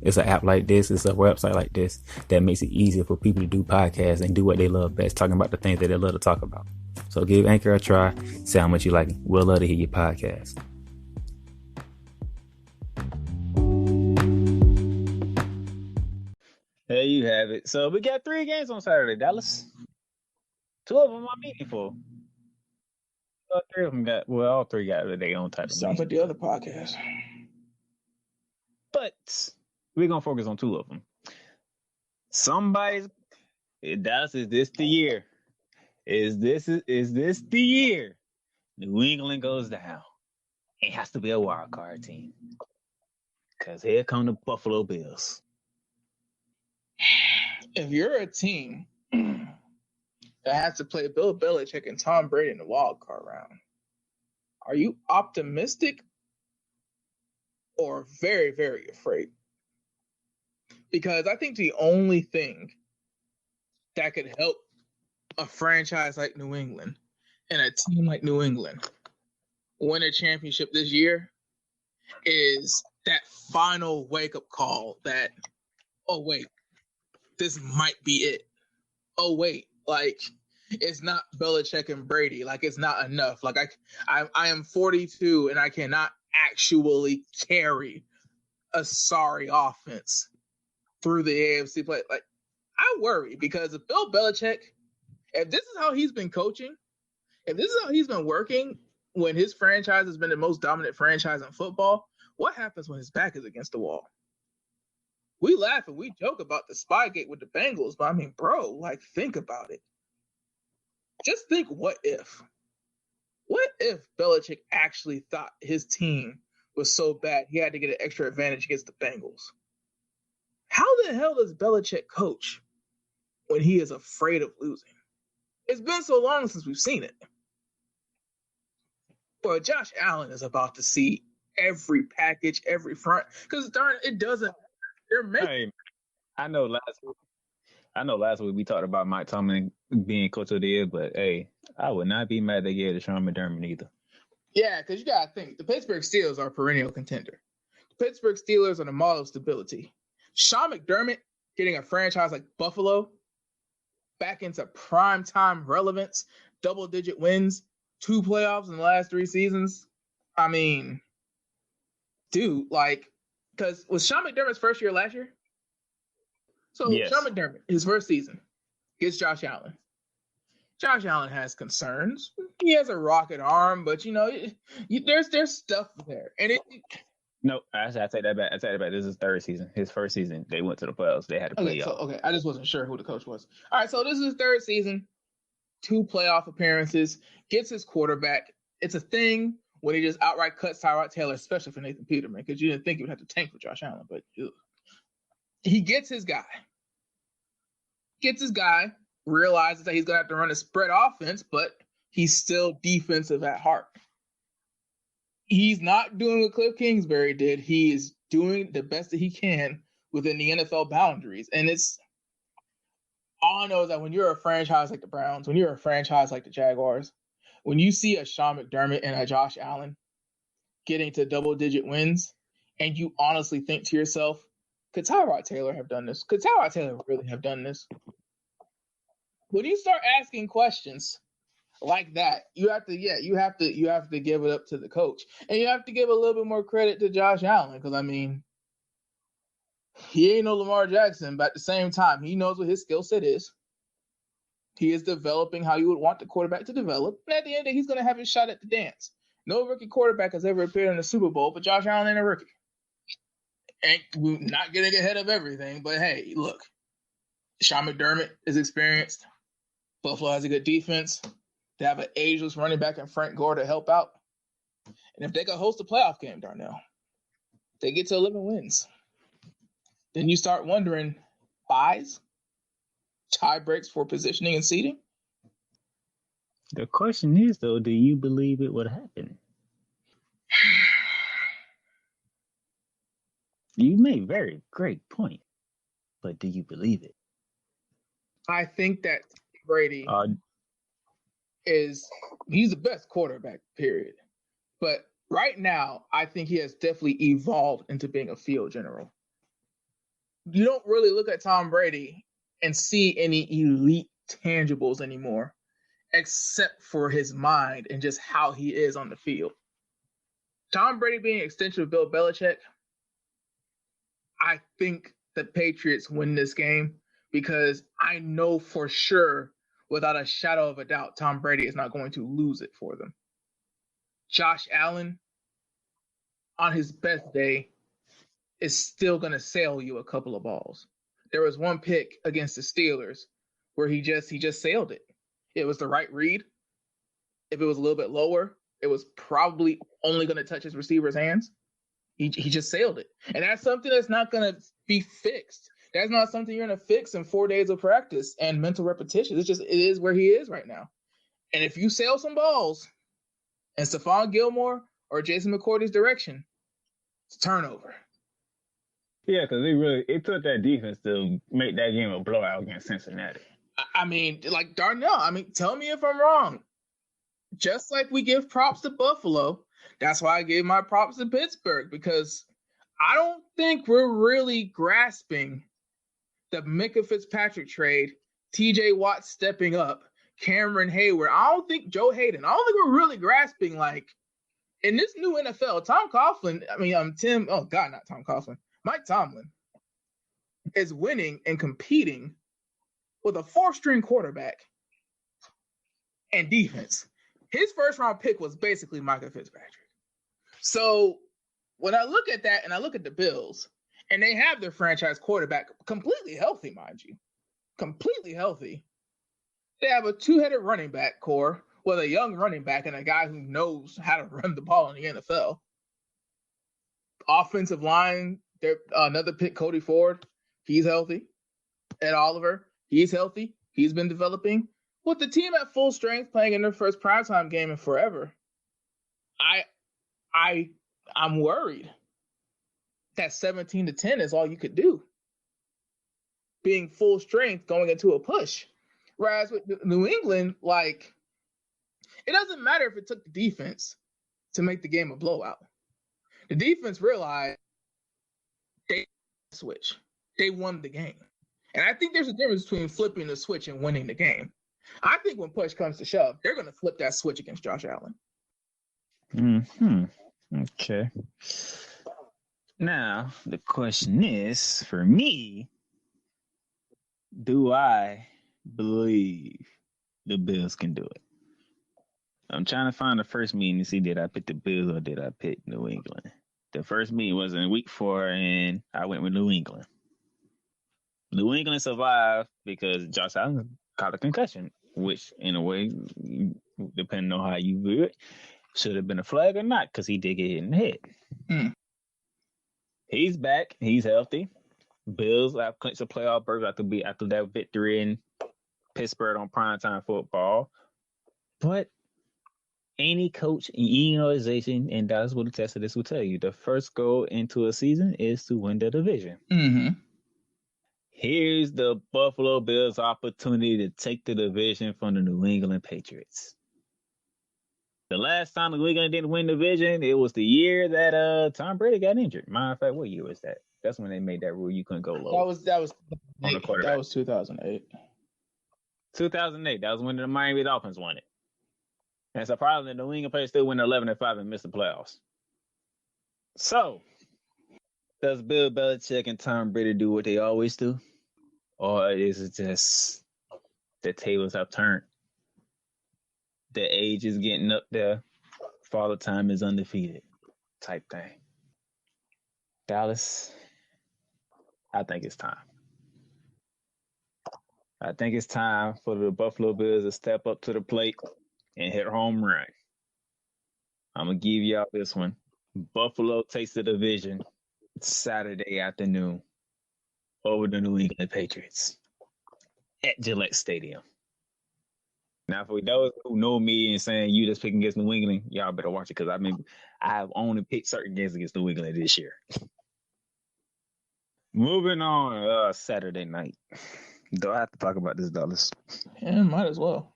it's an app like this, it's a website like this that makes it easier for people to do podcasts and do what they love best, talking about the things that they love to talk about. So give Anchor a try, see how much you like it. We'll love to hear your podcast. There you have it. So we got 3 games on Saturday, Dallas. 2 of them are meaningful. All 3 of them all 3 got their own type of Sounds like the other podcast. But we're going to focus on 2 of them. Dallas, is this the year? Is this the year New England goes down? It has to be a wild card team. Because here come the Buffalo Bills. If you're a team that has to play Bill Belichick and Tom Brady in the wild card round. Are you optimistic or very, very afraid? Because I think the only thing that could help a franchise like New England and a team like New England win a championship this year is that final wake-up call that, oh, wait, this might be it. Oh, wait, like, it's not Belichick and Brady. Like, it's not enough. Like, I am 42 and I cannot actually carry a sorry offense through the AFC play. Like, I worry because if Bill Belichick, if this is how he's been coaching, if this is how he's been working when his franchise has been the most dominant franchise in football, what happens when his back is against the wall? We laugh and we joke about the Spygate with the Bengals, but I mean, bro, like, think about it. Just think, what if? What if Belichick actually thought his team was so bad he had to get an extra advantage against the Bengals? How the hell does Belichick coach when he is afraid of losing? It's been so long since we've seen it. But Josh Allen is about to see every package, every front, because darn, it doesn't. They're making. Hey, I know last week we talked about Mike Tomlin being coach of the year, but hey, I would not be mad they gave it to Sean McDermott either. Yeah, because you got to think, the Pittsburgh Steelers are a perennial contender. The Pittsburgh Steelers are the model of stability. Sean McDermott getting a franchise like Buffalo back into primetime relevance, double-digit wins, 2 playoffs in the last 3 seasons. I mean, dude, like, because was Sean McDermott's first year last year? So yes. Sean McDermott, his first season, gets Josh Allen. Josh Allen has concerns. He has a rocket arm, but there's stuff there, and No, I take that back. This is his third season. His first season, they went to the playoffs. They had to play. Okay, I just wasn't sure who the coach was. All right, so this is his third season, 2 playoff appearances, gets his quarterback. It's a thing when he just outright cuts Tyrod Taylor, especially for Nathan Peterman, because you didn't think he would have to tank for Josh Allen, but he gets his guy. Realizes that he's going to have to run a spread offense, but he's still defensive at heart. He's not doing what Cliff Kingsbury did. He is doing the best that he can within the NFL boundaries. And it's all I know is that when you're a franchise like the Browns, when you're a franchise like the Jaguars, when you see a Sean McDermott and a Josh Allen getting to double-digit wins, and you honestly think to yourself, could Tyrod Taylor have done this? Could Tyrod Taylor really have done this? When you start asking questions like that, you have to give it up to the coach, and you have to give a little bit more credit to Josh Allen, because I mean, he ain't no Lamar Jackson, but at the same time, he knows what his skill set is. He is developing how you would want the quarterback to develop, and at the end of the day, he's going to have his shot at the dance. No rookie quarterback has ever appeared in the Super Bowl, but Josh Allen ain't a rookie. And we're not getting ahead of everything, but hey, look, Sean McDermott is experienced. Buffalo has a good defense. They have an ageless running back in Frank Gore to help out. And if they could host a playoff game, Darnell, they get to 11 wins. Then you start wondering, buys, tie breaks for positioning and seeding? The question is, though, do you believe it would happen? You make very great point, but do you believe it? I think that Brady he's the best quarterback, period. But right now, I think he has definitely evolved into being a field general. You don't really look at Tom Brady and see any elite tangibles anymore, except for his mind and just how he is on the field. Tom Brady being an extension of Bill Belichick, I think the Patriots win this game because I know for sure, without a shadow of a doubt, Tom Brady is not going to lose it for them. Josh Allen, on his best day, is still going to sail you a couple of balls. There was one pick against the Steelers where he just sailed it. It was the right read. If it was a little bit lower, it was probably only going to touch his receiver's hands. He just sailed it. And that's something that's not going to be fixed. That's not something you're going to fix in 4 days of practice and mental repetition. It is where he is right now. And if you sail some balls in Stephon Gilmore or Jason McCourty's direction, it's turnover. Yeah, because it took that defense to make that game a blowout against Cincinnati. I mean, like Darnell, tell me if I'm wrong. Just like we give props to Buffalo, that's why I gave my props to Pittsburgh, because I don't think we're really grasping the Minkah Fitzpatrick trade, TJ Watt stepping up, Cameron Hayward. I don't think Joe Hayden. I don't think we're really grasping, like, in this new NFL, Mike Tomlin is winning and competing with a 4th-string quarterback and defense. His first-round pick was basically Minkah Fitzpatrick. So when I look at that and I look at the Bills, and they have their franchise quarterback completely healthy, mind you, completely healthy. They have a 2-headed running back core with a young running back and a guy who knows how to run the ball in the NFL. Offensive line, another pick, Cody Ford, he's healthy. Ed Oliver, he's healthy. He's been developing. With the team at full strength playing in their first primetime game in forever, I'm worried that 17-10 is all you could do. Being full strength going into a push. Whereas with New England, like, it doesn't matter if it took the defense to make the game a blowout. The defense realized they switch. They won the game. And I think there's a difference between flipping the switch and winning the game. I think when push comes to shove, they're going to flip that switch against Josh Allen. Okay. Now, the question is, for me, do I believe the Bills can do it? I'm trying to find the first meeting to see did I pick the Bills or did I pick New England. The first meeting was in week 4, and I went with New England. New England survived because Josh Allen caught a concussion, which, in a way, depending on how you view it, should have been a flag or not, because he did get hit in the head. He's back. He's healthy. Bills have clinched a playoff berth after that victory in Pittsburgh on primetime football. But any coach in any organization, and Dallas will attest to this, will tell you, the first goal into a season is to win the division. Here's the Buffalo Bills' opportunity to take the division from the New England Patriots. The last time New England didn't win the division, it was the year that Tom Brady got injured. Matter of fact, what year was that? That's when they made that rule you couldn't go low. That was 2008. 2008. That was when the Miami Dolphins won it. And it's a problem that the New England players still win 11-5 and miss the playoffs. So, does Bill Belichick and Tom Brady do what they always do? Or is it just the tables have turned? The age is getting up there. Father Time is undefeated type thing. Dallas, I think it's time. I think it's time for the Buffalo Bills to step up to the plate and hit a home run. I'm going to give y'all this one. Buffalo takes the division Saturday afternoon over the New England Patriots at Gillette Stadium. Now, for those who know me and saying you just picking against New England, y'all better watch it, because I have only picked certain games against New England this year. Moving on, Saturday night. Do I have to talk about this, Dallas? Yeah, might as well.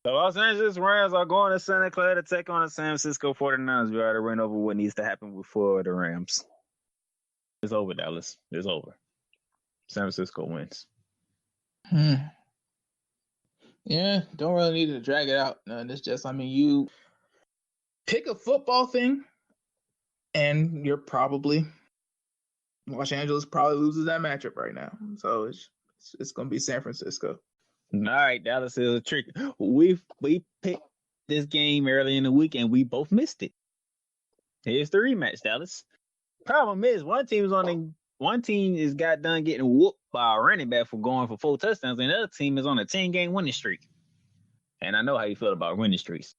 The Los Angeles Rams are going to Santa Clara to take on the San Francisco 49ers. We already ran over what needs to happen before the Rams. It's over, Dallas. It's over. San Francisco wins. Yeah, don't really need to drag it out. No, it's just, you pick a football thing, and you're probably Los Angeles probably loses that matchup right now. So it's going to be San Francisco. All right, Dallas is a trick. We picked this game early in the week, and we both missed it. Here's the rematch, Dallas. Problem is, one team is got done getting whooped by a running back for going for 4 touchdowns, and the other team is on a 10-game winning streak. And I know how you feel about winning streaks.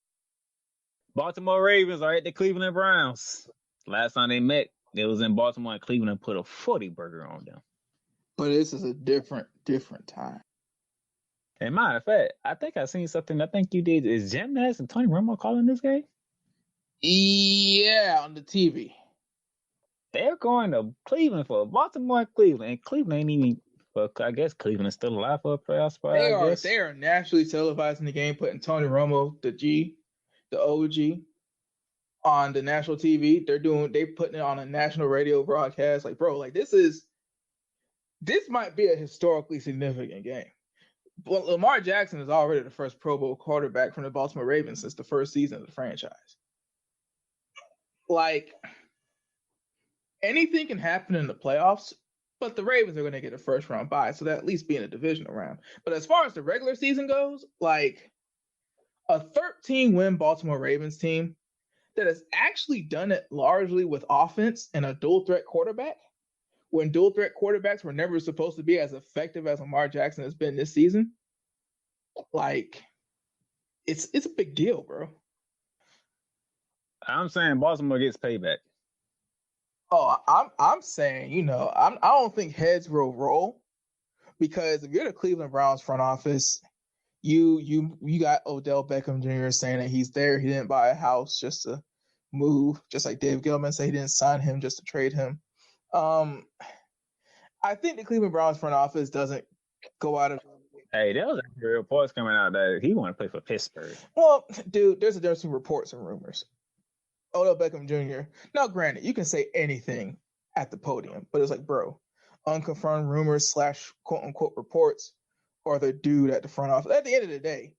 Baltimore Ravens are at the Cleveland Browns. Last time they met, it was in Baltimore, and Cleveland put a 40-burger on them. But this is a different time. And matter of fact, I think I seen something. I think you did. Is Jim Ness and Tony Romo calling this game? Yeah, on the TV. They're going to Cleveland for Baltimore and Cleveland. And Cleveland ain't even, well, I guess Cleveland is still alive for a playoff spot, They I guess. are nationally televising the game, putting Tony Romo, the OG, on the national TV. They putting it on a national radio broadcast. Like, bro, like this might be a historically significant game. Well, Lamar Jackson is already the first Pro Bowl quarterback from the Baltimore Ravens since the first season of the franchise. Like, anything can happen in the playoffs, but the Ravens are going to get a first round bye, so that at least be in a divisional round. But as far as the regular season goes, like a 13-win Baltimore Ravens team that has actually done it largely with offense and a dual threat quarterback, when dual threat quarterbacks were never supposed to be as effective as Lamar Jackson has been this season, like it's a big deal, bro. I'm saying Baltimore gets payback. Oh, I'm saying, I don't think heads will roll, because if you're the Cleveland Browns front office, you got Odell Beckham Jr. saying that he's there. He didn't buy a house just to move, just like Dave Gilman said he didn't sign him just to trade him. I think the Cleveland Browns front office doesn't go out of. Hey, there was reports coming out that he want to play for Pittsburgh. Well, dude, there's a difference between reports and rumors. Odell Beckham Jr. Now, granted, you can say anything at the podium, but it's like, bro, unconfirmed rumors / quote unquote reports, or the dude at the front office. At the end of the day,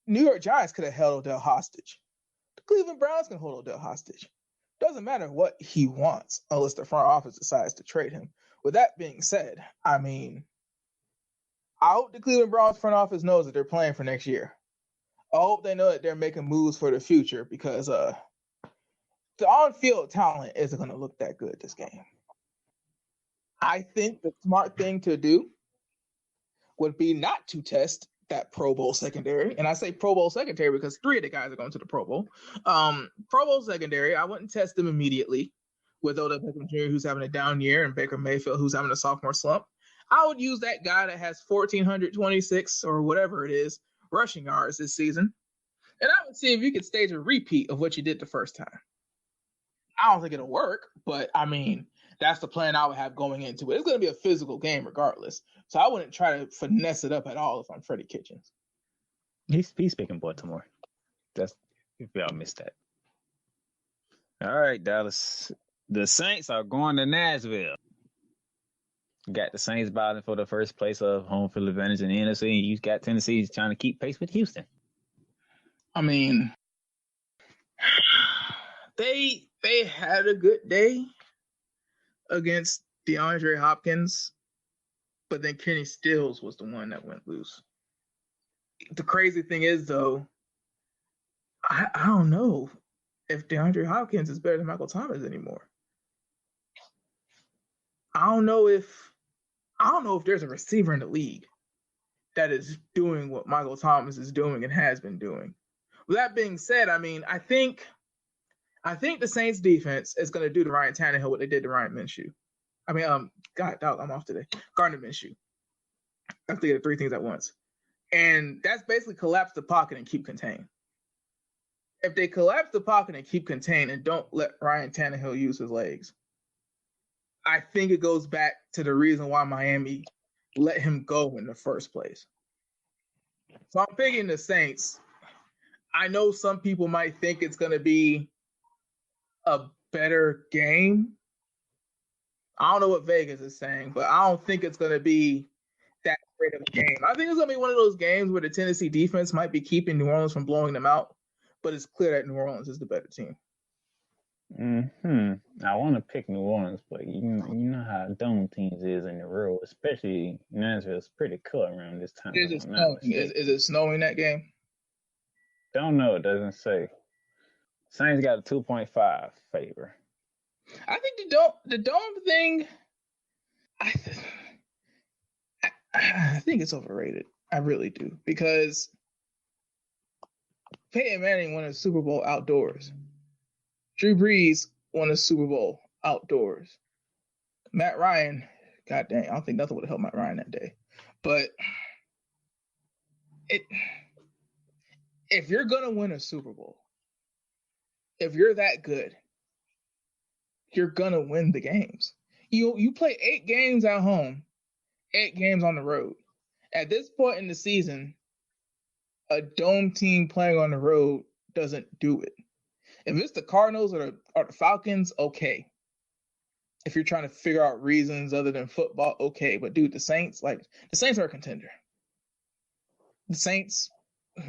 New York Giants could have held Odell hostage. The Cleveland Browns can hold Odell hostage. Doesn't matter what he wants unless the front office decides to trade him. With that being said, I mean, I hope the Cleveland Browns front office knows that they're playing for next year. I hope they know that they're making moves for the future, because the on-field talent isn't going to look that good this game. I think the smart thing to do would be not to test that Pro Bowl secondary. And I say Pro Bowl secondary because 3 of the guys are going to the Pro Bowl. Pro Bowl secondary, I wouldn't test them immediately with Odell Beckham Jr., who's having a down year, and Baker Mayfield, who's having a sophomore slump. I would use that guy that has 1,426 or whatever it is rushing yards this season, and I would see if you could stage a repeat of what you did the first time. I don't think it'll work, but I mean, that's the plan I would have going into it. It's going to be a physical game regardless, so I wouldn't try to finesse it up at all if I'm Freddie Kitchens. He's picking Baltimore. That's if y'all missed that. All right, Dallas. The Saints are going to Nashville. Got the Saints battling for the first place of home field advantage in the NFC, and you got Tennessee trying to keep pace with Houston. I mean, they had a good day against DeAndre Hopkins, but then Kenny Stills was the one that went loose. The crazy thing is, though, I don't know if DeAndre Hopkins is better than Michael Thomas anymore. I don't know if there's a receiver in the league that is doing what Michael Thomas is doing and has been doing. With that being said, I mean, I think the Saints defense is going to do to Ryan Tannehill what they did to Ryan Minshew. I mean, God, I'm off today. Gardner Minshew. I'm thinking of 3 things at once. And that's basically collapse the pocket and keep contained. If they collapse the pocket and keep contained and don't let Ryan Tannehill use his legs, I think it goes back to the reason why Miami let him go in the first place. So I'm picking the Saints. I know some people might think it's going to be a better game. I don't know what Vegas is saying, but I don't think it's going to be that great of a game. I think it's going to be one of those games where the Tennessee defense might be keeping New Orleans from blowing them out, but it's clear that New Orleans is the better team. I want to pick New Orleans, but you know how dome teams is in the road, especially Nashville's pretty cool around this time. Is it snowing that game? Don't know. It doesn't say. Saints got a 2.5 favor. I think the dome thing, I think it's overrated. I really do, because Peyton Manning won a Super Bowl outdoors. Drew Brees won a Super Bowl outdoors. Matt Ryan God dang, I don't think nothing would have helped Matt Ryan that day. But if you're gonna win a Super Bowl, if you're that good, you're gonna win the games. You play 8 games at home, 8 games on the road. At this point in the season, a dome team playing on the road doesn't do it. If it's the Cardinals or the Falcons, okay. If you're trying to figure out reasons other than football, okay. But dude, the Saints are a contender. The Saints,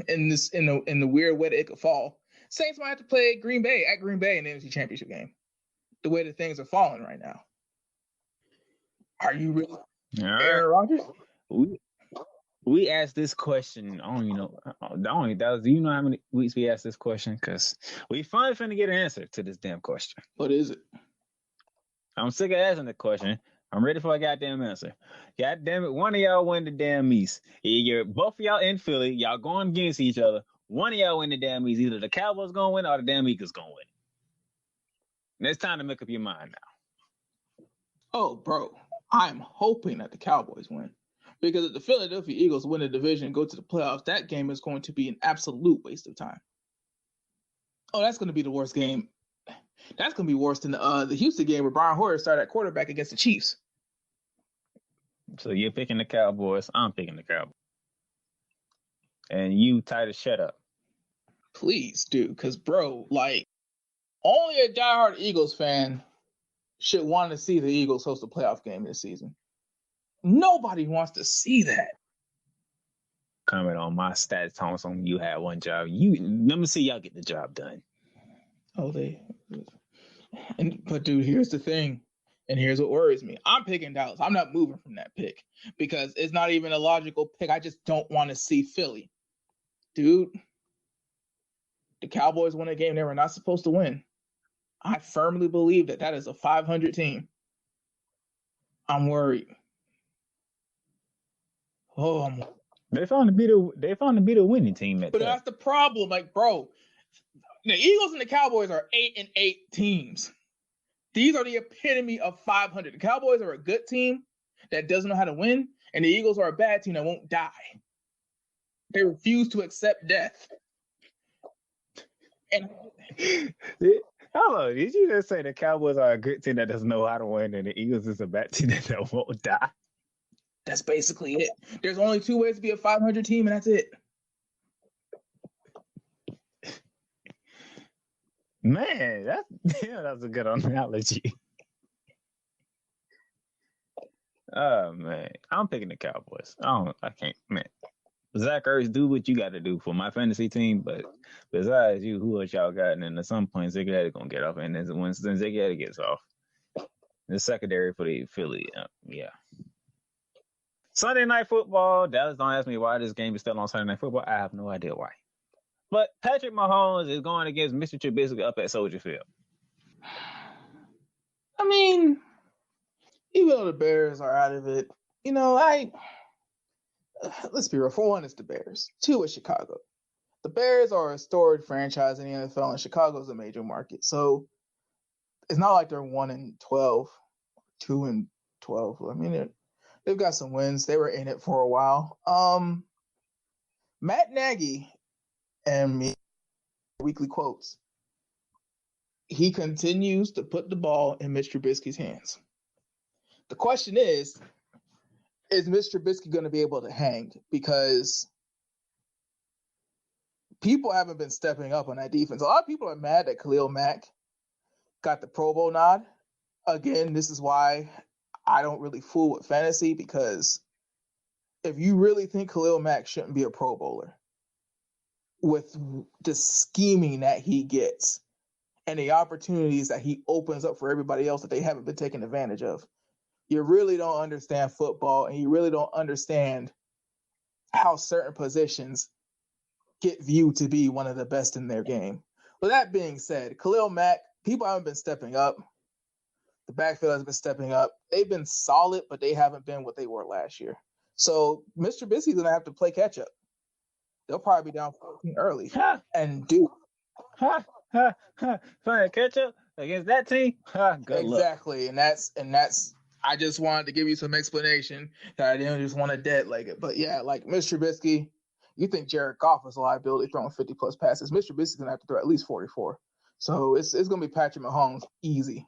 in the weird way that it could fall, Saints might have to play Green Bay in the NFC Championship game. The way that things are falling right now. Are you really Aaron Rodgers? We asked this question. I don't even know. Do you know how many weeks we asked this question? Because we finally finna get an answer to this damn question. What is it? I'm sick of asking the question. I'm ready for a goddamn answer. God damn it, one of y'all win the damn East. Both of y'all in Philly. Y'all going against each other. One of y'all win the damn East. Either the Cowboys gonna win or the damn Eagles gonna win. And it's time to make up your mind now. Oh, bro, I'm hoping that the Cowboys win. Because if the Philadelphia Eagles win the division and go to the playoffs, that game is going to be an absolute waste of time. Oh, that's going to be the worst game. That's going to be worse than the Houston game where Brian Hoyer started at quarterback against the Chiefs. So you're picking the Cowboys. I'm picking the Cowboys. And you, Titus, shut up. Please, dude. Because, bro, only a diehard Eagles fan should want to see the Eagles host a playoff game this season. Nobody wants to see that. Comment on my stats, Thompson. You had one job. Let me see y'all get the job done. Oh, but dude, here's the thing, and here's what worries me. I'm picking Dallas. I'm not moving from that pick because it's not even a logical pick. I just don't want to see Philly. Dude, the Cowboys won a game they were not supposed to win. I firmly believe that is a 500 team. I'm worried. Oh, they found to be the winning team. But that's the problem, bro. The Eagles and the Cowboys are 8-8 teams. These are the epitome of 500. The Cowboys are a good team that doesn't know how to win, and the Eagles are a bad team that won't die. They refuse to accept death. And hello, did you just say the Cowboys are a good team that doesn't know how to win, and the Eagles is a bad team that won't die? That's basically it. There's only 2 ways to be a 500 team, and that's it. Man, that's a good analogy. Oh man, I'm picking the Cowboys. I can't, man. Zach Ertz, do what you got to do for my fantasy team, but besides you, who else y'all got? And then at some point, Ziggy gonna get off, and then when Ziggy gets off, the secondary for the Philly, yeah. Sunday Night Football. Dallas, don't ask me why this game is still on Sunday Night Football. I have no idea why. But Patrick Mahomes is going against Mr. Trubisky up at Soldier Field. I mean, even though the Bears are out of it, let's be real. For one, it's the Bears. 2, it's Chicago. The Bears are a storied franchise in the NFL, and Chicago is a major market. So it's not like they're 1-12, 2-12. I mean, they've got some wins. They were in it for a while. Matt Nagy and me, weekly quotes. He continues to put the ball in Mr. Trubisky's hands. The question is Mr. Trubisky going to be able to hang? Because people haven't been stepping up on that defense. A lot of people are mad that Khalil Mack got the Pro Bowl nod. Again, this is why I don't really fool with fantasy, because if you really think Khalil Mack shouldn't be a Pro Bowler, with the scheming that he gets and the opportunities that he opens up for everybody else that they haven't been taking advantage of, you really don't understand football, and you really don't understand how certain positions get viewed to be one of the best in their game. With that being said, Khalil Mack, people haven't been stepping up. The backfield has been stepping up. They've been solid, but they haven't been what they were last year. So Mr. Trubisky's going to have to play catch up. They'll probably be down 14 early. And do. Playing catch up against that team? Good exactly. luck. And that's I just wanted to give you some explanation that I didn't just want to dead leg it. But yeah, like Mr. Trubisky, you think Jared Goff is a liability throwing 50-plus passes. Mr. Trubisky's going to have to throw at least 44. So it's going to be Patrick Mahomes easy.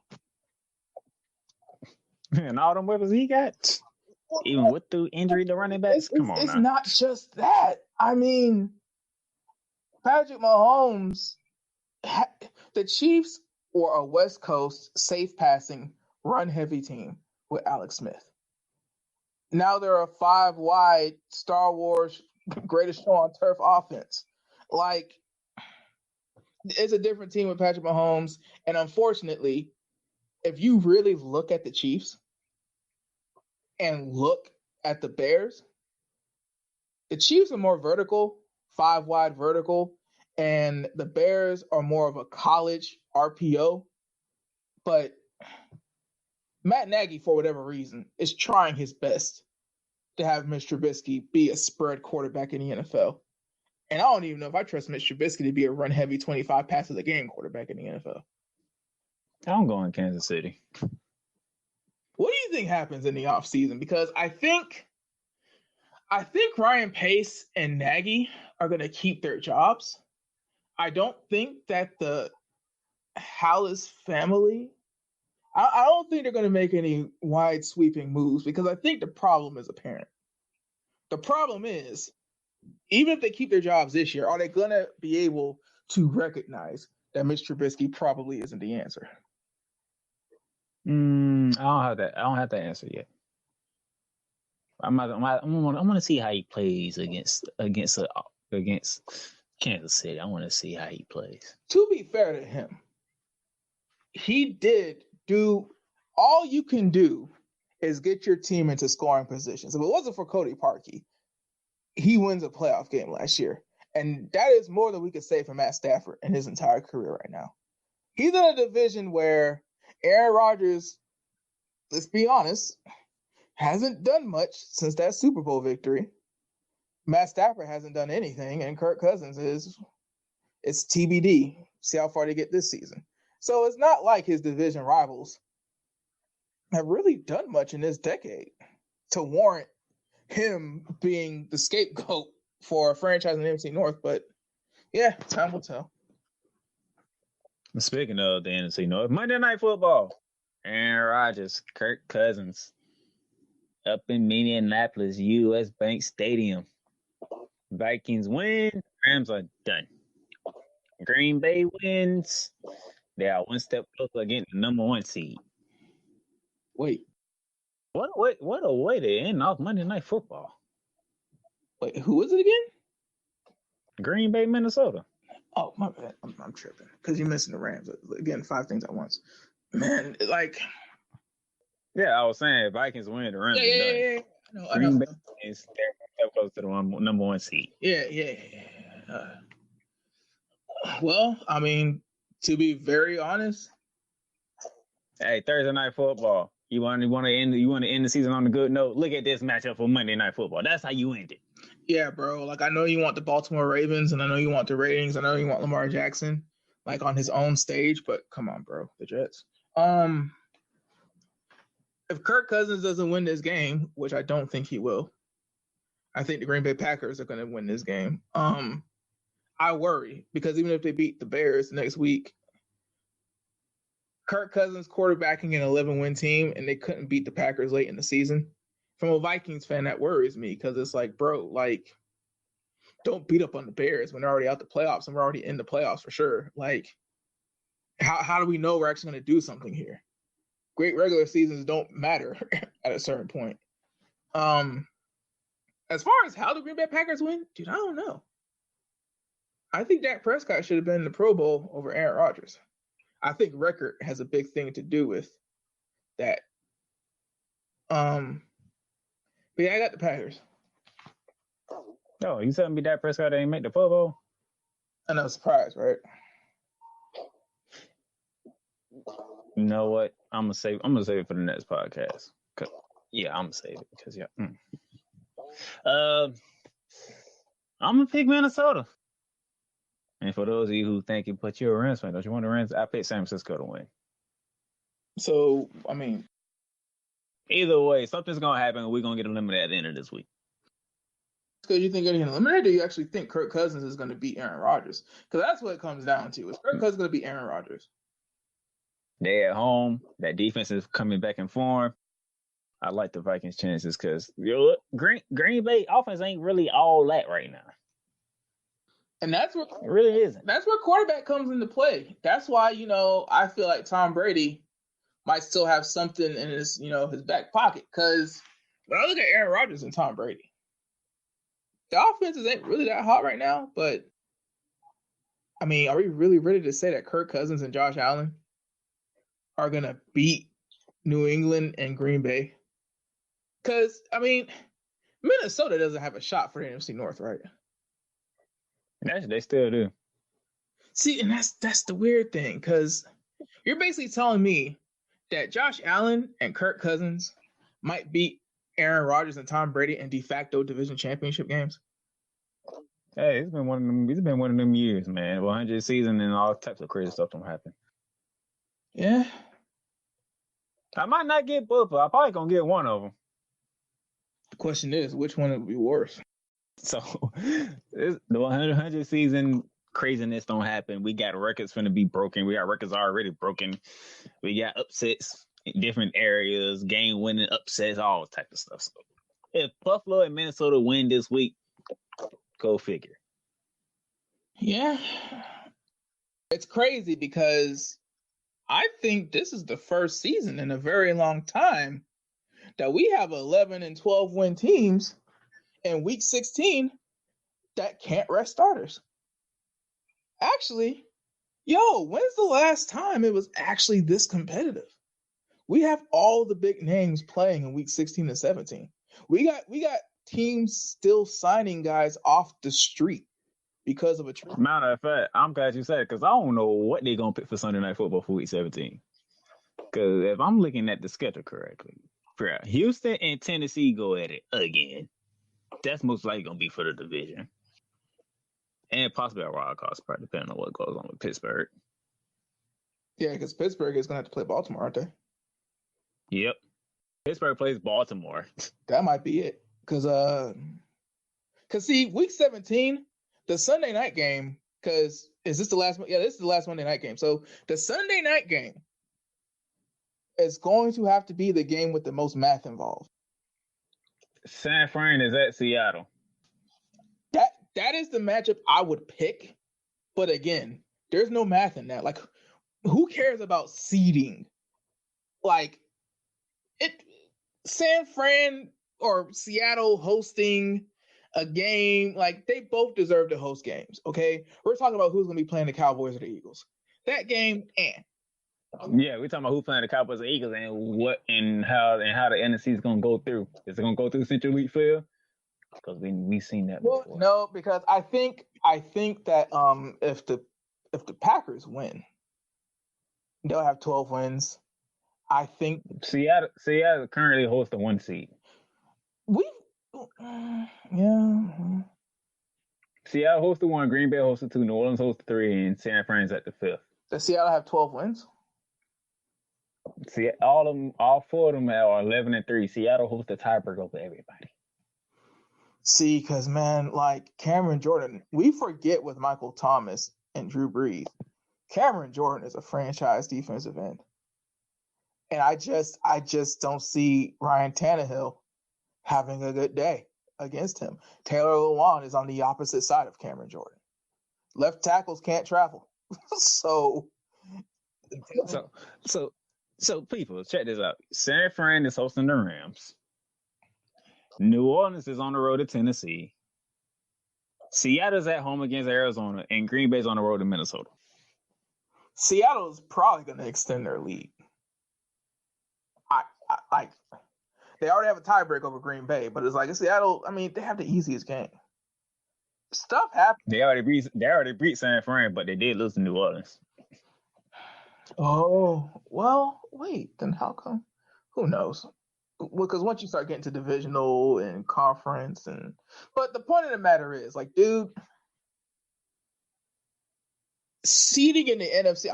And all them weapons he got, even with the injury to running backs, come on it's now. not just that. I mean, Patrick Mahomes, the Chiefs were a West Coast safe passing, run heavy team with Alex Smith. Now they're a 5-wide Star Wars greatest show on turf offense. Like, it's a different team with Patrick Mahomes. And unfortunately, if you really look at the Chiefs and look at the Bears, the Chiefs are more vertical, 5-wide vertical, and the Bears are more of a college RPO. But Matt Nagy, for whatever reason, is trying his best to have Mr. Trubisky be a spread quarterback in the NFL. And I don't even know if I trust Mr. Trubisky to be a run-heavy 25 passes a game quarterback in the NFL. I'm going Kansas City. What do you think happens in the offseason? Because I think Ryan Pace and Nagy are going to keep their jobs. I don't think that the Hallis family, I don't think they're going to make any wide sweeping moves because I think the problem is apparent. The problem is, even if they keep their jobs this year, are they going to be able to recognize that Mr. Trubisky probably isn't the answer? I don't have that answer yet. I want to see how he plays against Kansas City. I want to see how he plays. To be fair to him, he did do all you can do is get your team into scoring positions. If it wasn't for Cody Parkey, he wins a playoff game last year. And that is more than we could say for Matt Stafford in his entire career right now. He's in a division where Aaron Rodgers, let's be honest, hasn't done much since that Super Bowl victory. Matt Stafford hasn't done anything, and Kirk Cousins it's TBD. See how far they get this season. So it's not like his division rivals have really done much in this decade to warrant him being the scapegoat for a franchise in the NFC North. But yeah, time will tell. Speaking of the NFC North, Monday Night Football, Aaron Rodgers, Kirk Cousins, up in Minneapolis, U.S. Bank Stadium. Vikings win, Rams are done. Green Bay wins, they are one step closer against the number 1 seed. Wait, what a way to end off Monday Night Football. Wait, who is it again? Green Bay, Minnesota. Oh, my bad. I'm tripping because you're missing the Rams. Again, 5 things at once. Man, like. Yeah, I was saying Vikings win, the Rams are done. Yeah. I Green know. Bay is they're close to the number 1 seed. Yeah. Well, I mean, to be very honest. Hey, Thursday Night Football. You want to end the season on a good note? Look at this matchup for Monday Night Football. That's how you end it. Yeah, bro. Like, I know you want the Baltimore Ravens, and I know you want the ratings. I know you want Lamar Jackson, like, on his own stage. But come on, bro. The Jets. If Kirk Cousins doesn't win this game, which I don't think he will, I think the Green Bay Packers are going to win this game. I worry because even if they beat the Bears next week, Kirk Cousins quarterbacking an 11-win team, and they couldn't beat the Packers late in the season. From a Vikings fan, that worries me because it's like, bro, like, don't beat up on the Bears when they're already out the playoffs and we're already in the playoffs for sure. Like, how do we know we're actually going to do something here? Great regular seasons don't matter at a certain point. As far as how the Green Bay Packers win, dude, I don't know. I think Dak Prescott should have been in the Pro Bowl over Aaron Rodgers. I think record has a big thing to do with that. But yeah, I got the Packers. Oh, you telling me Dak Prescott ain't make the Pro Bowl? I know, surprise, right? You know what? I'm gonna save it for the next podcast. I'm gonna save it because I'm gonna pick Minnesota. And for those of you who think you put your Rams fan, don't you want the Rams? I picked San Francisco to win. So, I mean, Either way, something's gonna happen, and we're gonna get eliminated at the end of this week. Because you think you're getting eliminated, or you actually think Kirk Cousins is going to beat Aaron Rodgers? Because that's what it comes down to. Is Kirk Cousins going to beat Aaron Rodgers? They at home. That defense is coming back in form. I like the Vikings' chances because Green Bay offense ain't really all that right now. And that's where it really isn't. That's where quarterback comes into play. That's why I feel like Tom Brady might still have something in his his back pocket. Because when I look at Aaron Rodgers and Tom Brady, the offenses ain't really that hot right now. But I mean, are we really ready to say that Kirk Cousins and Josh Allen are gonna beat New England and Green Bay? Because I mean, Minnesota doesn't have a shot for the NFC North, right? They still do. See, and that's the weird thing, because you're basically telling me that Josh Allen and Kirk Cousins might beat Aaron Rodgers and Tom Brady in de facto division championship games. Hey, it's been one of them. It's been one of them years, man. 100 season and all types of crazy stuff don't happen. Yeah, I might not get both, but I'm probably gonna get one of them. The question is, which one would be worse? So, the 100 season craziness don't happen. We got records finna be broken. We got records already broken. We got upsets in different areas, game winning upsets, all type of stuff. So, if Buffalo and Minnesota win this week, go figure. Yeah, it's crazy because I think this is the first season in a very long time that we have 11 and 12 win teams in week 16 that can't rest starters. Actually, when's the last time it was actually this competitive? We have all the big names playing in week 16 and 17. We got teams still signing guys off the street because of a trade. Matter of fact, I'm glad you said it because I don't know what they're gonna pick for Sunday Night Football for week 17. Because if I'm looking at the schedule correctly, Houston and Tennessee go at it again. That's most likely going to be for the division. And possibly a wild card spot, depending on what goes on with Pittsburgh. Yeah, because Pittsburgh is going to have to play Baltimore, aren't they? Yep. Pittsburgh plays Baltimore. That might be it. Because see, week 17, the Sunday night game, because is this the last one? Yeah, this is the last Monday night game. So the Sunday night game is going to have to be the game with the most math involved. San Fran is at Seattle. That is the matchup I would pick. But again, there's no math in that. Like, who cares about seeding? Like, San Fran or Seattle hosting a game, like, they both deserve to host games, okay? We're talking about who's going to be playing the Cowboys or the Eagles. That game, Yeah, we're talking about who's playing the Cowboys and Eagles and how the NFC is going to go through. Is it going to go through Central League Field? Because we've seen that before. No, because I think that if the Packers win, they'll have 12 wins. I think Seattle currently hosts the 1 seed. Seattle hosts the 1, Green Bay hosts the 2, New Orleans hosts the 3, and San Fran's at the 5th. Does Seattle have 12 wins? See, all 4 of them are 11 and 3. Seattle hosts the tiebreaker over everybody. See, because, man, like Cameron Jordan, we forget with Michael Thomas and Drew Brees, Cameron Jordan is a franchise defensive end. And I just don't see Ryan Tannehill having a good day against him. Taylor Lewan is on the opposite side of Cameron Jordan. Left tackles can't travel. So people, check this out. San Fran is hosting the Rams. New Orleans is on the road to Tennessee. Seattle's at home against Arizona, and Green Bay's on the road to Minnesota. Seattle's probably going to extend their lead. I they already have a tiebreak over Green Bay, but it's like Seattle. I mean, they have the easiest game. Stuff happens. They already beat San Fran, but they did lose to New Orleans. Oh well, wait. Then how come? Who knows? Because once you start getting to divisional and conference, but the point of the matter is, like, dude, seeding in the NFC.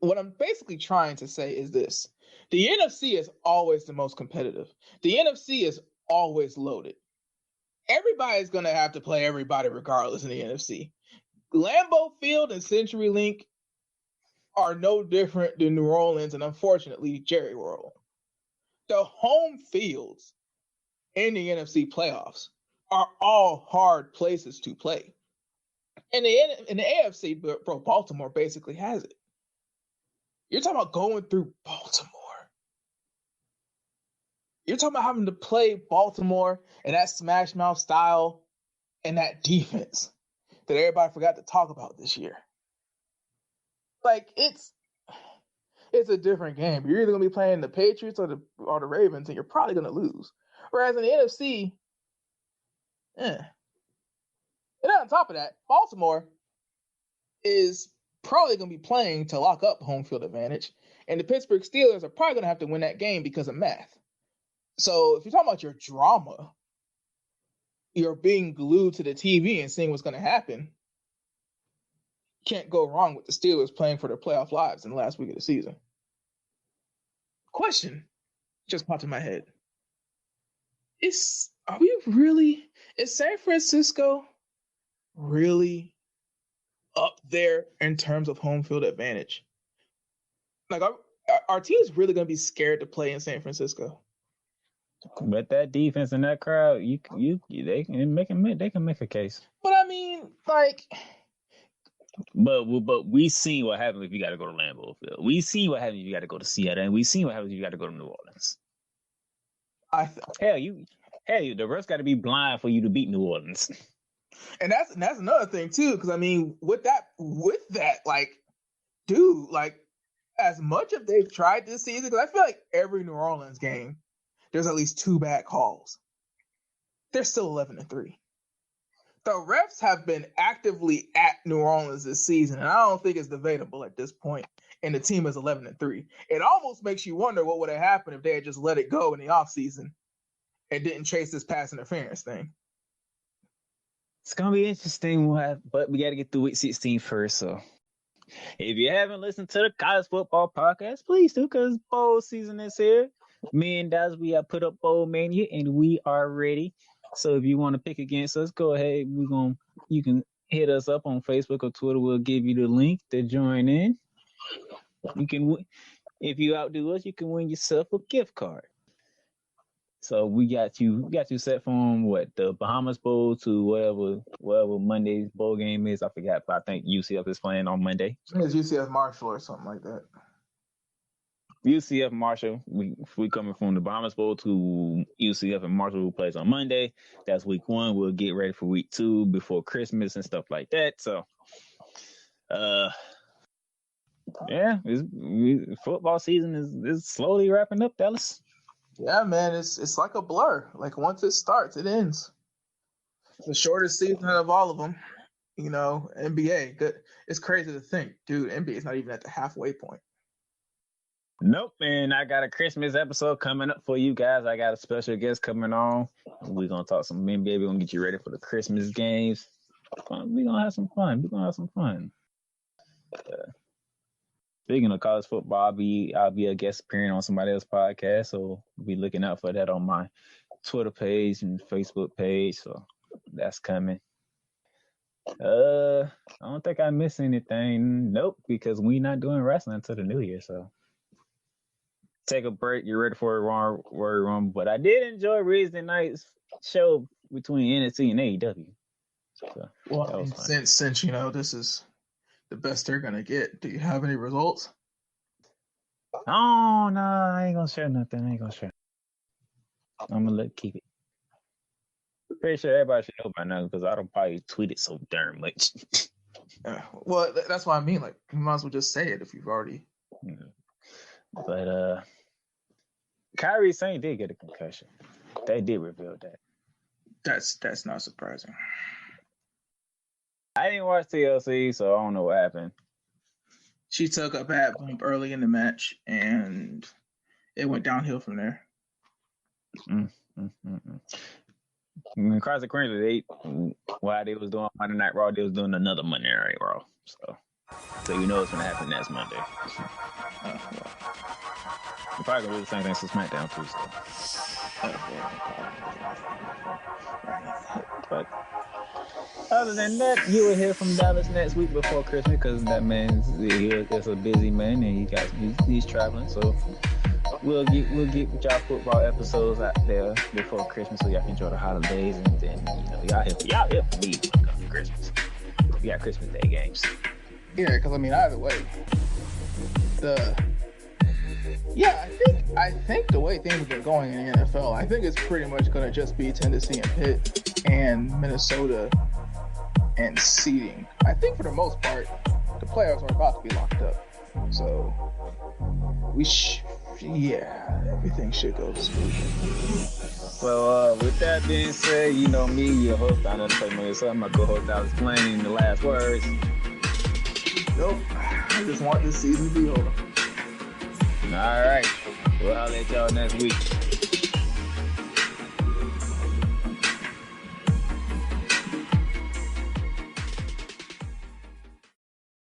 What I'm basically trying to say is this: The NFC is always the most competitive. The NFC is always loaded. Everybody's going to have to play everybody regardless in the NFC. Lambeau Field and CenturyLink are no different than New Orleans and, unfortunately, Jerry World. The home fields in the NFC playoffs are all hard places to play. And in the AFC, bro, Baltimore basically has it. You're talking about going through Baltimore. You're talking about having to play Baltimore and that smash mouth style and that defense that everybody forgot to talk about this year. Like, it's a different game. You're either going to be playing the Patriots or the Ravens, and you're probably going to lose. Whereas in the NFC, And on top of that, Baltimore is probably going to be playing to lock up home field advantage, and the Pittsburgh Steelers are probably going to have to win that game because of math. So if you're talking about your drama, you're being glued to the TV and seeing what's going to happen. Can't go wrong with the Steelers playing for their playoff lives in the last week of the season. Question just popped in my head. Is San Francisco really up there in terms of home field advantage? Like, are teams really going to be scared to play in San Francisco? But that defense and that crowd, they can make a case. But I mean, like, but we see what happens if you got to go to Lambeau Field. We see what happens if you got to go to Seattle, and we see what happens if you got to go to New Orleans. The refs got to be blind for you to beat New Orleans. And that's another thing too, because I mean, with that, like, dude, like, as much as they've tried this season, because I feel like every New Orleans game, there's at least 2 bad calls. They're still 11-3. The refs have been actively at New Orleans this season, and I don't think it's debatable at this point. And the team is 11-3. It almost makes you wonder what would have happened if they had just let it go in the offseason and didn't chase this pass interference thing. It's gonna be interesting, but we got to get through week 16 first. So, if you haven't listened to the college football podcast, please do, because bowl season is here. Me and Daz, we have put up Bowl Mania, and we are ready. So if you want to pick against us, go ahead. You can hit us up on Facebook or Twitter. We'll give you the link to join in. You can, if you outdo us, you can win yourself a gift card. So we got you set from the Bahamas Bowl to whatever Monday's bowl game is. I forgot, but I think UCF is playing on Monday. It's UCF Marshall or something like that. UCF Marshall, we coming from the Bahamas Bowl to UCF and Marshall, who plays on Monday. That's week 1. We'll get ready for week 2 before Christmas and stuff like that. So, football season is slowly wrapping up, Dallas. Yeah, man, it's like a blur. Like, once it starts, it ends. It's the shortest season of all of them. You know, NBA. Good. It's crazy to think, dude. NBA is not even at the halfway point. Nope, and I got a Christmas episode coming up for you guys. I got a special guest coming on. We're going to talk some NBA. We're going to get you ready for the Christmas games. We're going to have some fun. Speaking of college football, I'll be a guest appearing on somebody else's podcast, so be looking out for that on my Twitter page and Facebook page. So that's coming. I don't think I missed anything. Nope, because we're not doing wrestling until the new year, so take a break. You're ready for a word room, but I did enjoy Wednesday night's show between NXT and AEW. So, well, since you know this is the best they're gonna get, do you have any results? Oh no, I ain't gonna share nothing. I'm gonna keep it. Pretty sure everybody should know by now because I don't probably tweet it so darn much. Well, that's what I mean. Like, you might as well just say it if you've already. Yeah. But Kyrie Sane did get a concussion. They did reveal that. That's not surprising. I didn't watch TLC, so I don't know what happened. She took a bad bump early in the match, and it went downhill from there. Consequently, while they was doing Monday Night Raw, they was doing another Monday Night Raw. So you know what's gonna happen next Monday. We're probably gonna do the same thing to SmackDown too. So. But other than that, you will hear from Dallas next week before Christmas because that man's is a busy man and he's traveling. So we'll get with y'all football episodes out there before Christmas so y'all can enjoy the holidays and then y'all here for me when it comes to Christmas. We got Christmas Day games. Yeah, because I mean either way, I think the way things have been going in the NFL, I think it's pretty much going to just be Tennessee and Pitt and Minnesota and seeding. I think for the most part, the playoffs are about to be locked up. So everything should go smooth. Well, with that being said, you know me, your host, I know to play myself. My co-host, Alex Blaney, the last words. Nope. I just want this season to be over. All right. We'll holler at y'all next week.